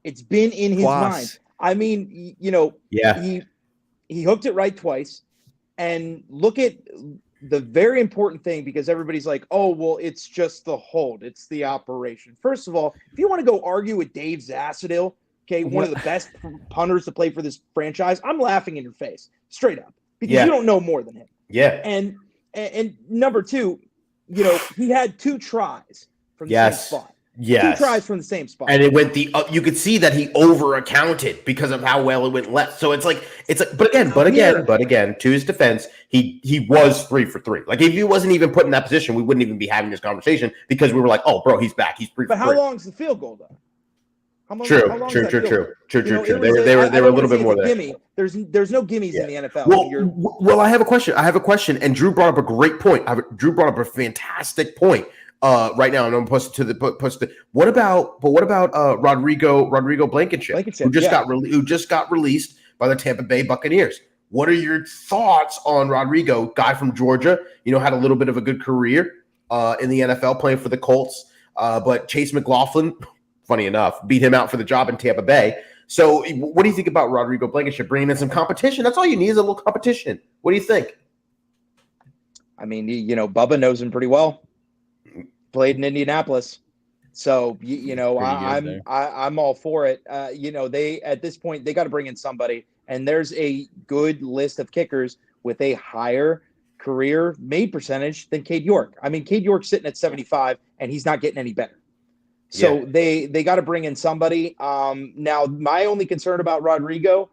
it's been in his mind. I mean, he hooked it right twice, and look at the very important thing, because everybody's like, "Oh, well, it's just the hold, it's the operation." First of all, if you want to go argue with Dave Zassadil, okay, one of the best punters to play for this franchise, I'm laughing in your face, straight up, because you don't know more than him. Yeah, And number two, he had 2 tries from the same spot. Yes. 2 tries from the same spot. And it went you could see that he over accounted because of how well it went left. So it's like, but again, to his defense, he was 3 for 3. Like, if he wasn't even put in that position, we wouldn't even be having this conversation, because we were like, "Oh, bro, he's back. He's 3 for 3." But how long's the field goal, though? True. They were a little bit more there. Gimme. There's no gimmies in the NFL. Well, I have a question. And Drew brought up a great point. Drew brought up a fantastic point. Right now, I'm going to post it to the. What about Rodrigo Blankenship, who just got released by the Tampa Bay Buccaneers? What are your thoughts on Rodrigo, guy from Georgia? Had a little bit of a good career in the NFL playing for the Colts, but Chase McLaughlin, funny enough, beat him out for the job in Tampa Bay. So what do you think about Rodrigo Blankenship bringing in some competition? That's all you need is a little competition. What do you think? I mean, Bubba knows him pretty well. Played in Indianapolis. So, I'm all for it. They at this point, they got to bring in somebody. And there's a good list of kickers with a higher career made percentage than Cade York. I mean, Cade York's sitting at 75, and he's not getting any better. So they got to bring in somebody. Now, my only concern about Rodrigo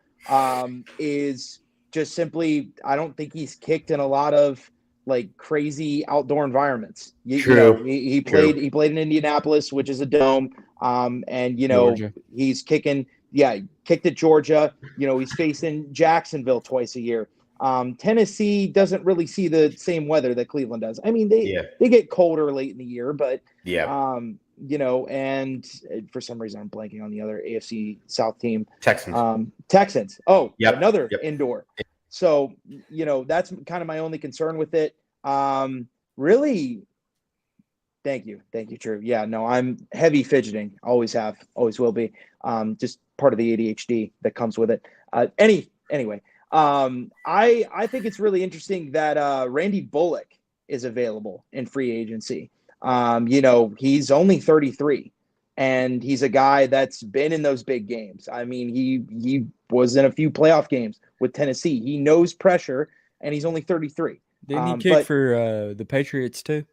is just simply I don't think he's kicked in a lot of like crazy outdoor environments. True. He played in Indianapolis, which is a dome. And Georgia. He's kicked at Georgia. He's facing Jacksonville twice a year. Tennessee doesn't really see the same weather that Cleveland does. I mean, they get colder late in the year, but and for some reason I'm blanking on the other AFC South team. Texans. Oh, another indoor. So, that's kind of my only concern with it. Really, thank you, Drew. Yeah, no, I'm heavy fidgeting. Always have, always will be. Just part of the ADHD that comes with it. Anyway, I think it's really interesting that Randy Bullock is available in free agency. He's only 33. And he's a guy that's been in those big games. I mean, he was in a few playoff games with Tennessee. He knows pressure, and he's only 33. Didn't he kick for the Patriots too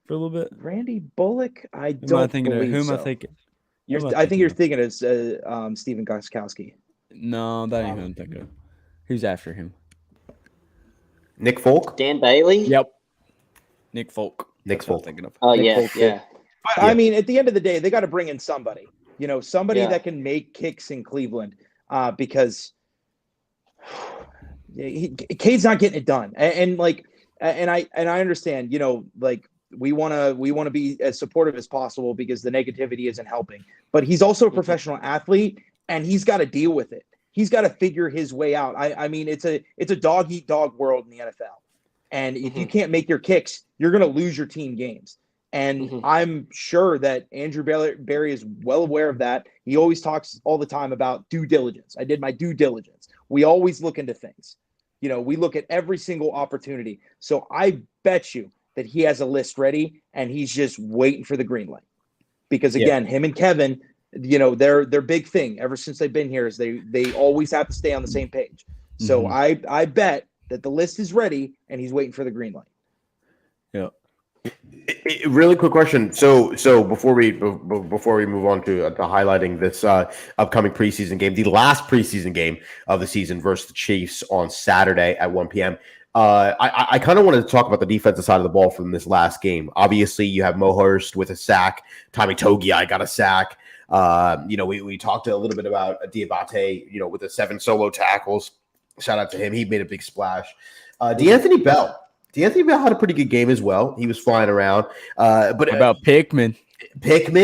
for a little bit? Randy Bullock? I don't believe Who am so. I thinking? I think you're thinking of Stephen Gostkowski. No, that ain't who I'm thinking of. Who's after him? Nick Folk? Dan Bailey? Yep. Nick Folk. Nick Folk. I'm thinking of. Oh, Nick yeah, Folk, yeah. But I mean, at the end of the day, they got to bring in somebody, somebody that can make kicks in Cleveland, because Cade's not getting it done. And I understand, we want to be as supportive as possible because the negativity isn't helping, but he's also a professional athlete and he's got to deal with it. He's got to figure his way out. I mean, it's a dog eat dog world in the NFL. And if you can't make your kicks, you're going to lose your team games. And I'm sure that Andrew Barry is well aware of that. He always talks all the time about due diligence. I did my due diligence. We always look into things. We look at every single opportunity. So I bet you that he has a list ready and he's just waiting for the green light. Because again, him and Kevin, their big thing ever since they've been here is they always have to stay on the same page. So I bet that the list is ready and he's waiting for the green light. Yeah. Really quick question. So before we move on to highlighting this upcoming preseason game, the last preseason game of the season versus the Chiefs on Saturday at 1 p.m. I kind of wanted to talk about the defensive side of the ball from this last game. Obviously, you have Mo Hurst with a sack. Tommy Togiai got a sack. We talked a little bit about Diabate, with the 7 solo tackles. Shout out to him. He made a big splash. D'Anthony Bell had a pretty good game as well. He was flying around. But what about Pickman? Wait, no,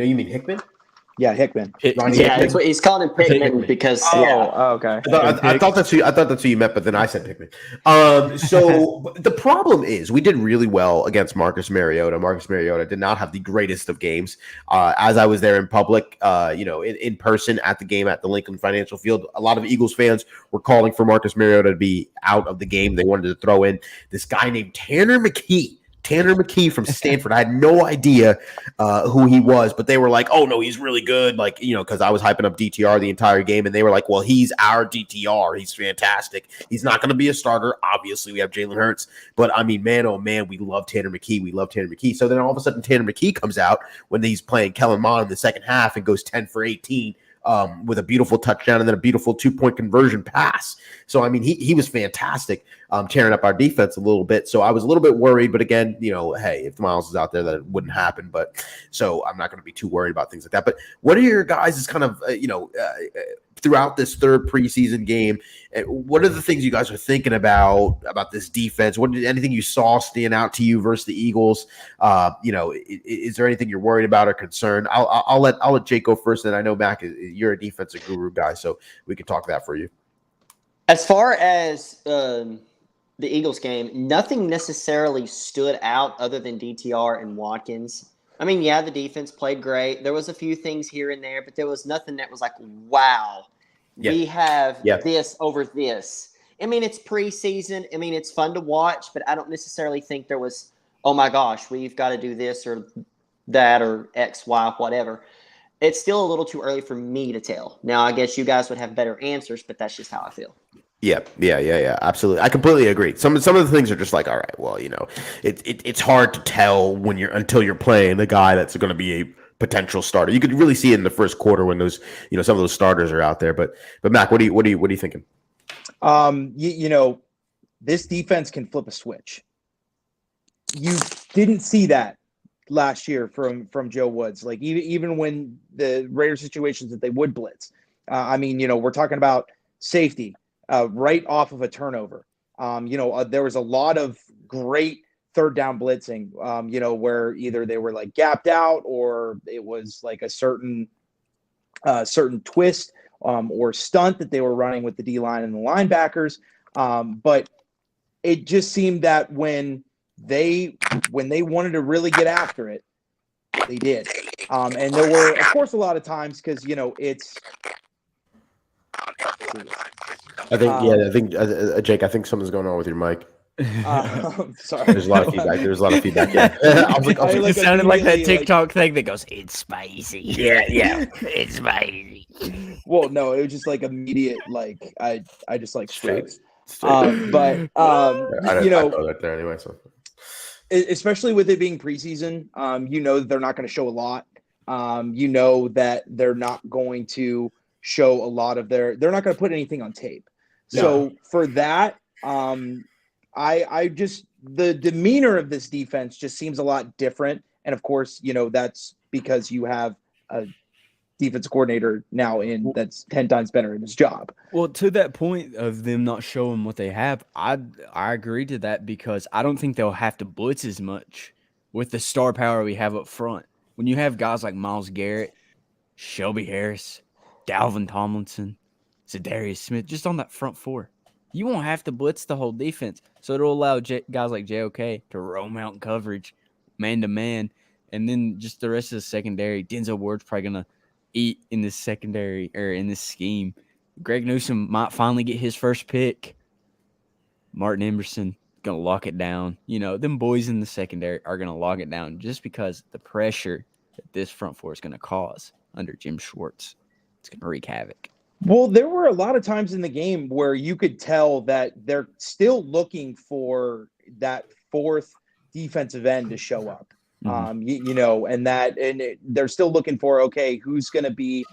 you mean Hickman? Yeah, Hickman. That's what he's calling him Pickman because. Okay. I thought that's who you meant, but then I said Pickman. So the problem is we did really well against Marcus Mariota. Marcus Mariota did not have the greatest of games. As I was there in public, in person at the game at the Lincoln Financial Field, a lot of Eagles fans were calling for Marcus Mariota to be out of the game. They wanted to throw in this guy named Tanner McKee from Stanford. I had no idea who he was, but they were like, oh, no, he's really good. Because I was hyping up DTR the entire game, and they were like, well, he's our DTR. He's fantastic. He's not going to be a starter. Obviously, we have Jalen Hurts. But, I mean, man, oh, man, we love Tanner McKee. So then all of a sudden, Tanner McKee comes out when he's playing Kellen Mond in the second half and goes 10 for 18. With a beautiful touchdown and then a beautiful 2-point conversion pass. So, I mean, he was fantastic, tearing up our defense a little bit. So I was a little bit worried, but again, hey, if Miles is out there, that it wouldn't happen. But so I'm not going to be too worried about things like that. But what are your guys' kind of, throughout this third preseason game, what are the things you guys are thinking about this defense? Anything you saw stand out to you versus the Eagles? Is there anything you're worried about or concerned? I'll let Jake go first, and I know Mac, you're a defensive guru guy, so we can talk that for you. As far as the Eagles game, nothing necessarily stood out other than DTR and Watkins. I mean, yeah, the defense played great. There was a few things here and there, but there was nothing that was like, wow, we have this over this. I mean, it's preseason. I mean, it's fun to watch, but I don't necessarily think there was, oh my gosh, we've got to do this or that or X, Y, whatever. It's still a little too early for me to tell. Now, I guess you guys would have better answers, but that's just how I feel. Yeah, absolutely. I completely agree. Some of the things are just like, all right, well, it's hard to tell until you're playing the guy that's going to be a potential starter. You could really see it in the first quarter when those, some of those starters are out there. But Mac, what are you thinking? This defense can flip a switch. You didn't see that last year from Joe Woods. Like even when the rare situations that they would blitz. We're talking about safety. Right off of a turnover. There was a lot of great third down blitzing, where either they were like gapped out or it was like a certain twist or stunt that they were running with the D-line and the linebackers. But it just seemed that when they wanted to really get after it, they did. And there were, of course, a lot of times because, it's – Jake, I think something's going on with your mic. Sorry. There's a lot of feedback. Yeah. It sounded like that TikTok thing that goes, "It's spicy." Yeah. It's spicy. Well, no, it was just like immediate. Like I just like Straight. But I go right there anyway. So, especially with it being preseason, that they're not going to show a lot. That they're not going to show a lot of they're not going to put anything on tape. So for that, I just the demeanor of this defense just seems a lot different. And of course, that's because you have a defensive coordinator now that's 10 times better in his job. Well, to that point of them not showing what they have, I agree to that because I don't think they'll have to blitz as much with the star power we have up front. When you have guys like Myles Garrett, Shelby Harris, Dalvin Tomlinson, Zadarius Smith, just on that front four. You won't have to blitz the whole defense. So it'll allow guys like JOK to roam out in coverage, man-to-man, and then just the rest of the secondary. Denzel Ward's probably going to eat in this secondary or in this scheme. Greg Newsome might finally get his first pick. Martin Emerson going to lock it down. Them boys in the secondary are going to lock it down just because the pressure that this front four is going to cause under Jim Schwartz. It's going to wreak havoc. Well, there were a lot of times in the game where you could tell that they're still looking for that fourth defensive end to show up. Mm-hmm. They're still looking for, okay, who's going to be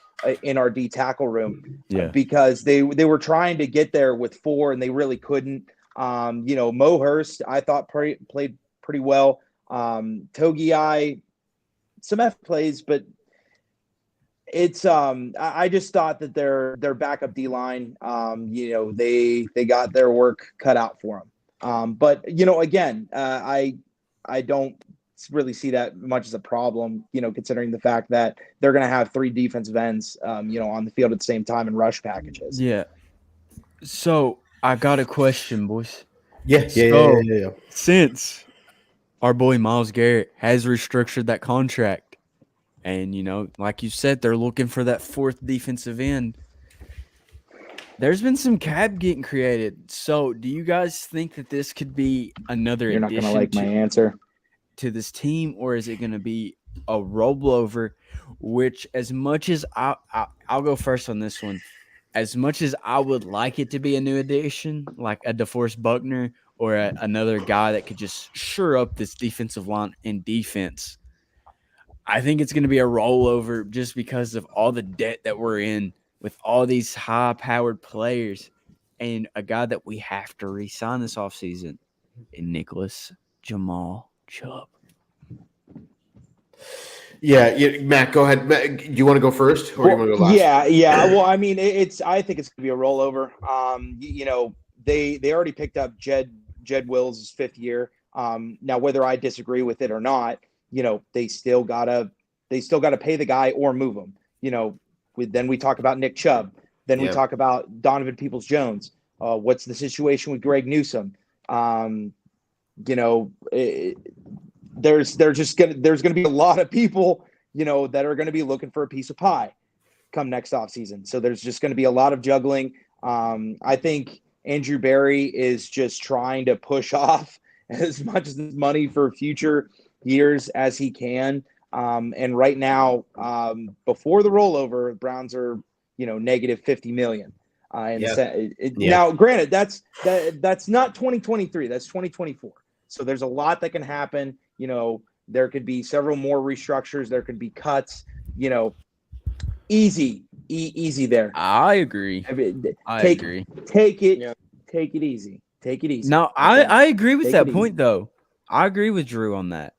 in our D tackle room? Yeah. Because they were trying to get there with four and they really couldn't. Mo Hurst, I thought played pretty well. Togiai, some F plays, but it's I just thought that their backup D line, they got their work cut out for them. But again, I don't really see that much as a problem, considering the fact that they're going to have three defensive ends, on the field at the same time in rush packages. Yeah. So I got a question, boys. Yeah. Since our boy Myles Garrett has restructured that contract, and, like you said, they're looking for that fourth defensive end. There's been some cap getting created. So do you guys think that this could be another You're not addition going to like my answer to this team, or is it going to be a rollover, which as much as I'll go first on this one, as much as I would like it to be a new addition, like a DeForest Buckner or another guy that could just shore up this defensive line in defense, I think it's going to be a rollover just because of all the debt that we're in with all these high-powered players and a guy that we have to re-sign this offseason in Nicholas Jamal Chubb. Yeah, Matt, go ahead. Matt, do you want to go first, or do you want to go last? Yeah. Well, I mean, I think it's going to be a rollover. They already picked up Jed Wills' 5th year. Now, whether I disagree with it or not, they still gotta pay the guy or move him. Then we talk about Nick Chubb. Then we talk about Donovan Peoples-Jones. What's the situation with Greg Newsome? There's gonna be a lot of people, that are gonna be looking for a piece of pie come next offseason. So there's just gonna be a lot of juggling. I think Andrew Berry is just trying to push off as much as money for future years as he can. And right now, before the rollover, Browns are, negative $50 million. Now, granted, that's not 2023. That's 2024. So there's a lot that can happen. There could be several more restructures. There could be cuts. Easy there. I agree. Take it easy. Take it easy. No, I agree with that point, though. I agree with Drew on that.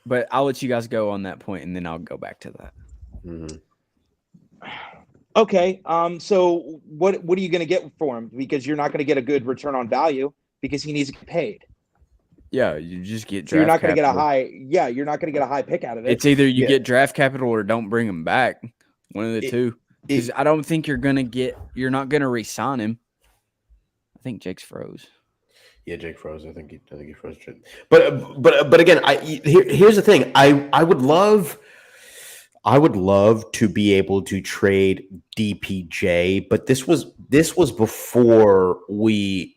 But I'll let you guys go on that point, and then I'll go back to that. Mm-hmm. Okay. So what are you going to get for him? Because you're not going to get a good return on value because he needs to get paid. Yeah, you just get draft so you're not going to get a capital. high. Yeah, you're not going to get a high pick out of it. It's either you get draft capital or don't bring him back. One of the two. Because I don't think you're not going to re-sign him. I think Jake's froze. Yeah, Jake froze. I think he froze. But again, here's the thing. I would love to be able to trade DPJ, but this was before we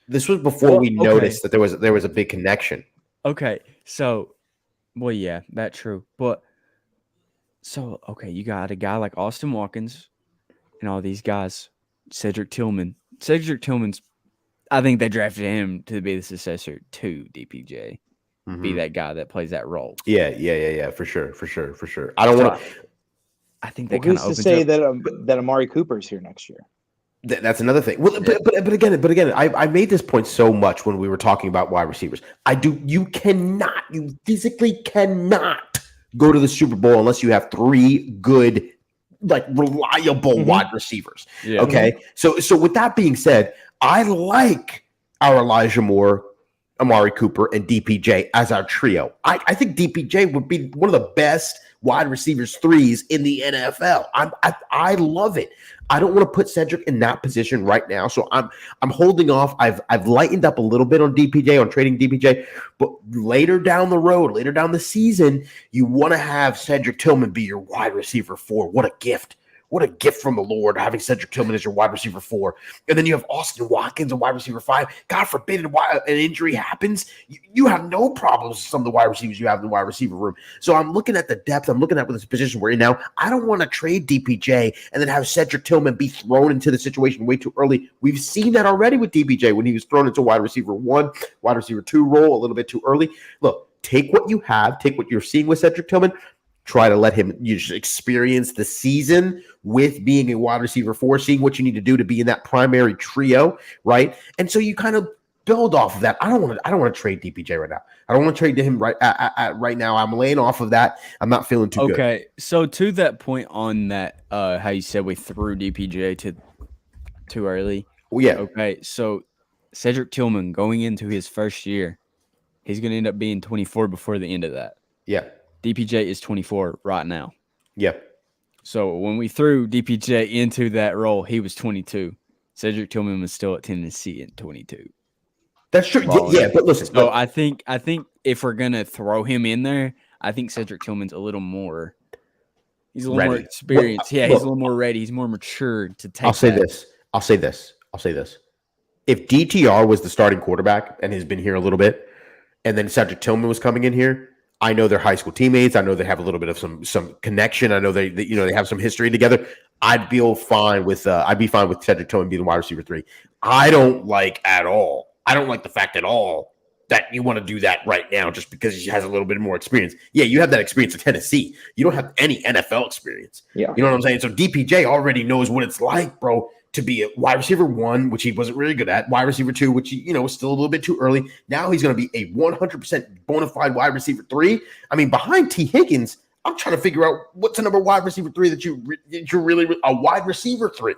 noticed that there was a big connection. Okay, so, well, yeah, that's true. But so you got a guy like Austin Watkins and all these guys, Cedric Tillman's. I think they drafted him to be the successor to DPJ, be that guy that plays that role. Yeah, for sure. I don't want to. I think that kind of opens to say that Amari Cooper's here next year. That's another thing. Well, but again, I made this point so much when we were talking about wide receivers. You physically cannot go to the Super Bowl unless you have 3 good, like reliable wide receivers. Yeah. Okay. So with that being said, I like our Elijah Moore, Amari Cooper, and DPJ as our trio. I think DPJ would be one of the best wide receivers 3s in the NFL. I love it. I don't want to put Cedric in that position right now, so I'm holding off. I've lightened up a little bit on DPJ, on trading DPJ, but later down the road, later down the season, you want to have Cedric Tillman be your wide receiver 4. What a gift. What a gift from the Lord, having Cedric Tillman as your wide receiver 4. And then you have Austin Watkins, a wide receiver 5. God forbid an injury happens. You have no problems with some of the wide receivers you have in the wide receiver room. So I'm looking at the depth. I'm looking at this position we're in now. I don't want to trade DPJ and then have Cedric Tillman be thrown into the situation way too early. We've seen that already with DPJ when he was thrown into wide receiver 1, wide receiver 2 role a little bit too early. Look, take what you have. Take what you're seeing with Cedric Tillman. Try to let him experience the season with being a wide receiver 4, seeing what you need to do to be in that primary trio, right? And so you kind of build off of that. I don't want to trade DPJ right now. I don't want to trade to him right now. I'm laying off of that. I'm not feeling too good. Okay, so to that point on that, how you said we threw DPJ too early. Well, yeah. Okay, so Cedric Tillman going into his first year, he's going to end up being 24 before the end of that. Yeah. DPJ is 24 right now. Yep. So when we threw DPJ into that role, he was 22. Cedric Tillman was still at Tennessee at 22. That's true. Yeah, but listen. So I think if we're gonna throw him in there, I think Cedric Tillman's a little more. He's a little more experienced. He's a little more ready. He's more mature to take. I'll say this. If DTR was the starting quarterback and has been here a little bit, and then Cedric Tillman was coming in here, I know they're high school teammates. I know they have a little bit of some connection. I know they have some history together. I'd be fine with Cedric Tillman being the wide receiver 3. I don't like the fact at all that you want to do that right now just because he has a little bit more experience. Yeah, you have that experience in Tennessee. You don't have any NFL experience. Yeah. You know what I'm saying? So DPJ already knows what it's like, bro, to be a wide receiver 1, which he wasn't really good at, wide receiver 2, which was still a little bit too early. Now he's going to be a 100% bona fide wide receiver 3. I mean, behind T. Higgins, I'm trying to figure out what's the number wide receiver 3 that you're really a wide receiver 3.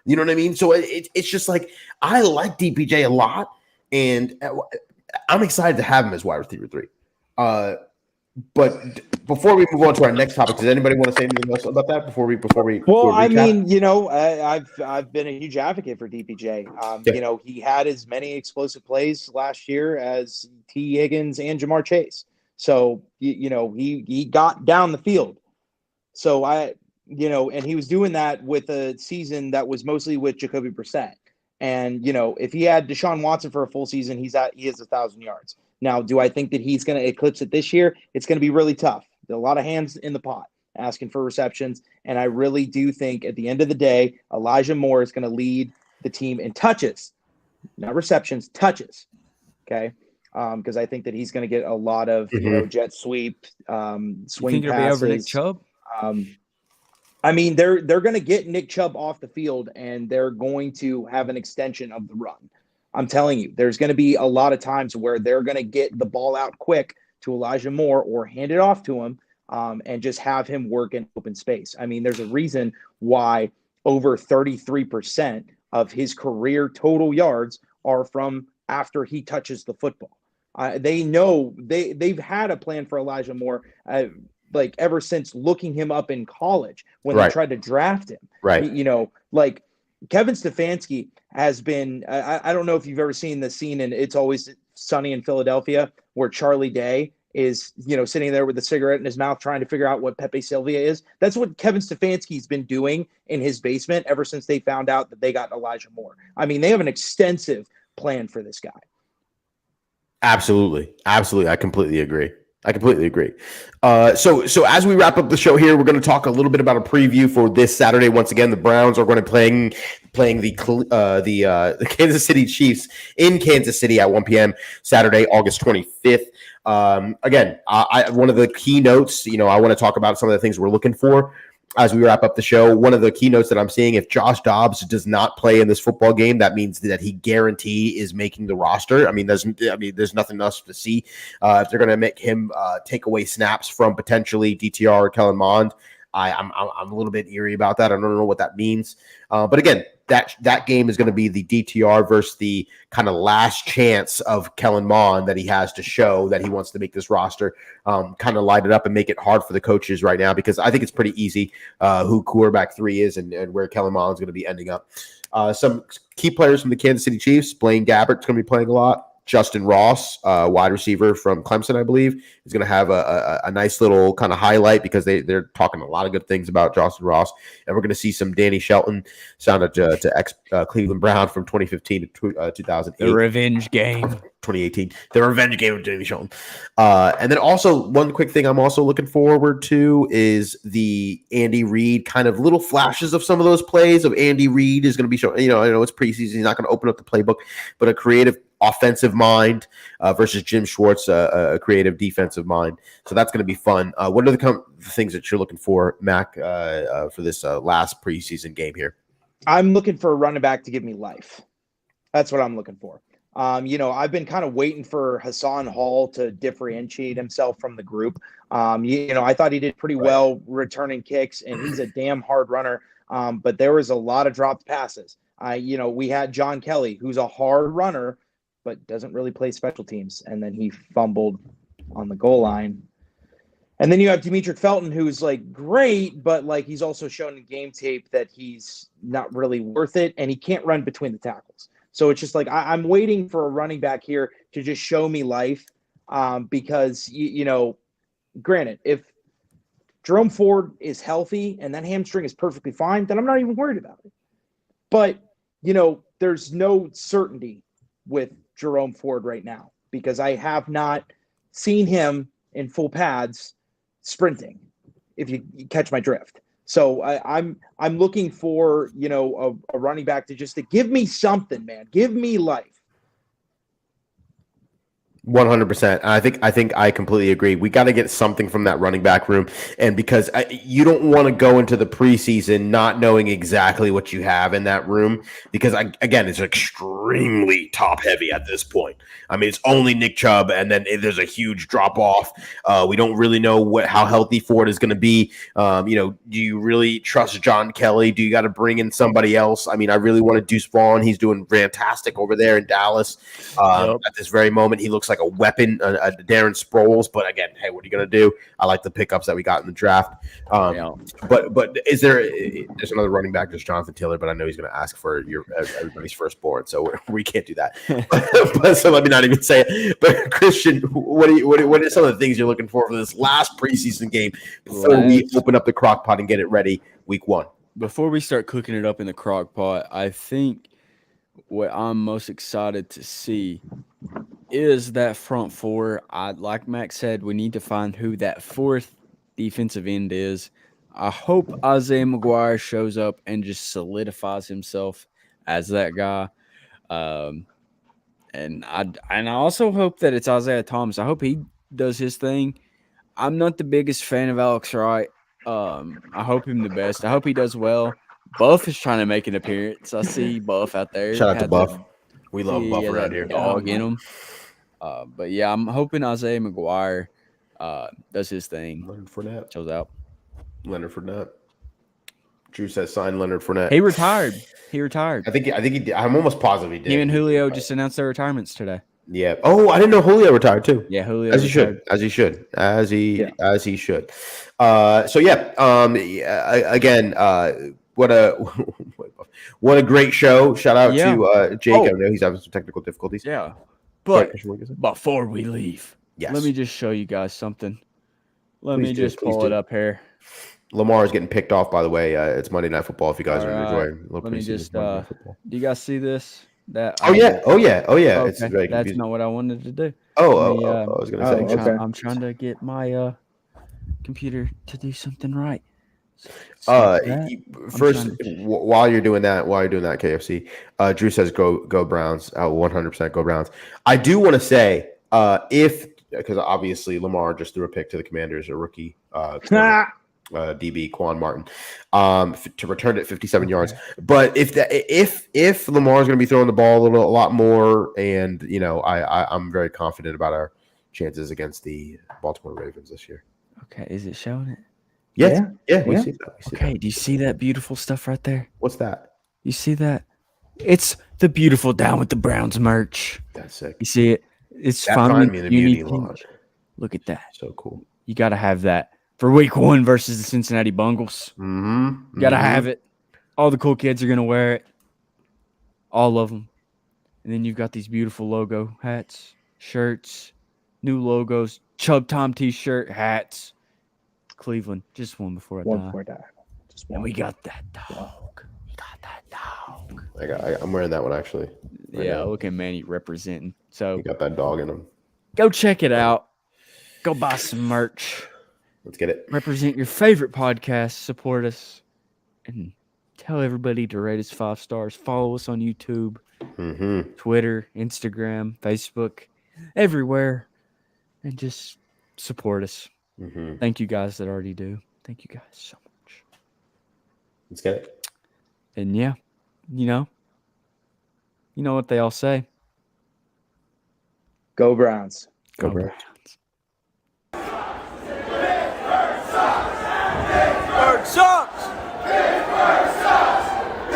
You know what I mean? So it's just like, I like DPJ a lot, and I'm excited to have him as wide receiver 3. But before we move on to our next topic, does anybody want to say anything else about that before we? Well, I mean, I've been a huge advocate for DPJ. He had as many explosive plays last year as T. Higgins and Jamar Chase. So he got down the field. So and he was doing that with a season that was mostly with Jacoby Brissett. And if he had Deshaun Watson for a full season, he has 1,000 yards. Now, do I think that he's going to eclipse it this year? It's going to be really tough. There are a lot of hands in the pot asking for receptions. And I really do think at the end of the day, Elijah Moore is going to lead the team in touches, not receptions, touches. Okay. Because I think that he's going to get a lot of jet sweep, swing you think passes. It'll be over Nick Chubb? I mean, they're going to get Nick Chubb off the field, and they're going to have an extension of the run. I'm telling you, there's going to be a lot of times where they're going to get the ball out quick to Elijah Moore or hand it off to him and just have him work in open space. I mean, there's a reason why over 33% of his career total yards are from after he touches the football. They know they've had a plan for Elijah Moore ever since looking him up in college when they tried to draft him. Right. Kevin Stefanski has been, I don't know if you've ever seen the scene in It's Always Sunny in Philadelphia where Charlie Day is, sitting there with a cigarette in his mouth trying to figure out what Pepe Sylvia is. That's what Kevin Stefanski's been doing in his basement ever since they found out that they got Elijah Moore. I mean, they have an extensive plan for this guy. Absolutely. I completely agree. So as we wrap up the show here, we're going to talk a little bit about a preview for this Saturday. Once again, the Browns are going to playing the Kansas City Chiefs in Kansas City at 1 p.m. Saturday, August 25th. Again, one of the keynotes, I want to talk about some of the things we're looking for as we wrap up the show. One of the keynotes that I'm seeing, if Josh Dobbs does not play in this football game, that means that he guarantee is making the roster. There's nothing else to see. If they're going to make him take away snaps from potentially DTR or Kellen Mond, I'm a little bit eerie about that. I don't know what that means. But again, that game is going to be the DTR versus the kind of last chance of Kellen Mond that he has to show that he wants to make this roster, kind of light it up and make it hard for the coaches right now, because I think it's pretty easy who quarterback 3 is and where Kellen Mond is going to be ending up. Some key players from the Kansas City Chiefs: Blaine Gabbert's going to be playing a lot. Justin Ross, wide receiver from Clemson, I believe, is going to have a nice little kind of highlight because they're talking a lot of good things about Justin Ross. And we're going to see some Danny Shelton, sounded to ex-Cleveland Brown from 2015 to 2008. The revenge game. 2018. The revenge game of Danny Shelton. And then also one quick thing I'm also looking forward to is the Andy Reid kind of little flashes of some of those plays of Andy Reid is going to be showing. I know it's preseason. He's not going to open up the playbook, but a creative offensive mind versus Jim Schwartz, a creative defensive mind. So that's going to be fun. What are the things that you're looking for, Mac, for this last preseason game here? I'm looking for a running back to give me life. That's what I'm looking for. I've been kind of waiting for Hassan Hall to differentiate himself from the group. I thought he did pretty well returning kicks, and he's a damn hard runner. But there was a lot of dropped passes. We had John Kelly, who's a hard runner, but doesn't really play special teams. And then he fumbled on the goal line. And then you have Demetric Felton, who's great, but he's also shown in game tape that he's not really worth it, and he can't run between the tackles. So it's just I'm waiting for a running back here to just show me life, because granted, if Jerome Ford is healthy and that hamstring is perfectly fine, then I'm not even worried about it. But there's no certainty with Jerome Ford right now, because I have not seen him in full pads sprinting, if you catch my drift. So I'm looking for, a running back to give me something, man. Give me life. 100%. I think I completely agree. We got to get something from that running back room, and because you don't want to go into the preseason not knowing exactly what you have in that room, because again, it's extremely top heavy at this point. I mean, it's only Nick Chubb, and then there's a huge drop off. We don't really know how healthy Ford is going to be. Do you really trust John Kelly? Do you got to bring in somebody else? I mean, I really want to Deuce Vaughn. He's doing fantastic over there in Dallas. At this very moment, he looks like a weapon, Darren Sproles. But again, hey, what are you going to do? I like the pickups that we got in the draft. But is there's another running back, there's Jonathan Taylor, but I know he's going to ask for everybody's firstborn, so we can't do that. but so let me not even say it. But Christian, what are some of the things you're looking for this last preseason game before we open up the crock pot and get it ready week 1? Before we start cooking it up in the crock pot, I think what I'm most excited to see is that front four. Like Max said, we need to find who that fourth defensive end is. I hope Isaiah McGuire shows up and just solidifies himself as that guy. And I also hope that it's Isaiah Thomas. I hope he does his thing. I'm not the biggest fan of Alex Wright. I hope him the best. I hope he does well. Buff is trying to make an appearance. I see Buff out there. Shout out to Buff. We love Buff around here. Dog in him. But yeah, I'm hoping Isaiah McGuire does his thing. Leonard Fournette shows out. Leonard Fournette. Drew says sign Leonard Fournette. He retired. I think he did. I'm almost positive he did. Him and Julio just announced their retirements today. Yeah. Oh, I didn't know Julio retired too. Yeah, Julio. As he should. So yeah. Again, what a great show. Shout out to Jake. I know he's having some technical difficulties. Yeah. But before we leave, yes, let me just show you guys something. Let me just pull it up here. Lamar is getting picked off, by the way. It's Monday Night Football. If you guys are enjoying, let me just. Do you guys see this? Oh yeah. Okay. It's very That's not what I wanted to do. I was gonna say. Okay. I'm trying to get my computer to do something right. First, while you're doing that, KFC, Drew says go Browns. 100% go Browns. I do want to say because obviously Lamar just threw a pick to the Commanders, a rookie DB Quan Martin, to return it 57 yards. But if Lamar is going to be throwing the ball a lot more, and I'm very confident about our chances against the Baltimore Ravens this year. Okay, is it showing it? Yeah. We see that. Okay, do you see that beautiful stuff right there? What's that? You see that? It's the beautiful Down with the Browns merch. That's sick. You see it? It's that finally in the beauty lodge. Look at that. So cool. You got to have that for week 1 versus the Cincinnati Bengals. Mm-hmm. You got to have it. All the cool kids are going to wear it. All of them. And then you've got these beautiful logo hats, shirts, new logos, Chub Tom t-shirt, hats. Cleveland, just one before I die. Just one. And we got that dog. I'm wearing that one actually. Yeah, look at Manny representing. So you got that dog in him. Go check it out. Go buy some merch. Let's get it. Represent your favorite podcast. Support us. And tell everybody to rate us 5 stars. Follow us on YouTube, Twitter, Instagram, Facebook, everywhere. And just support us. Thank you guys that already do. Thank you guys so much. Let's get it. And yeah, you know what they all say. Go Browns. Go Browns. Bird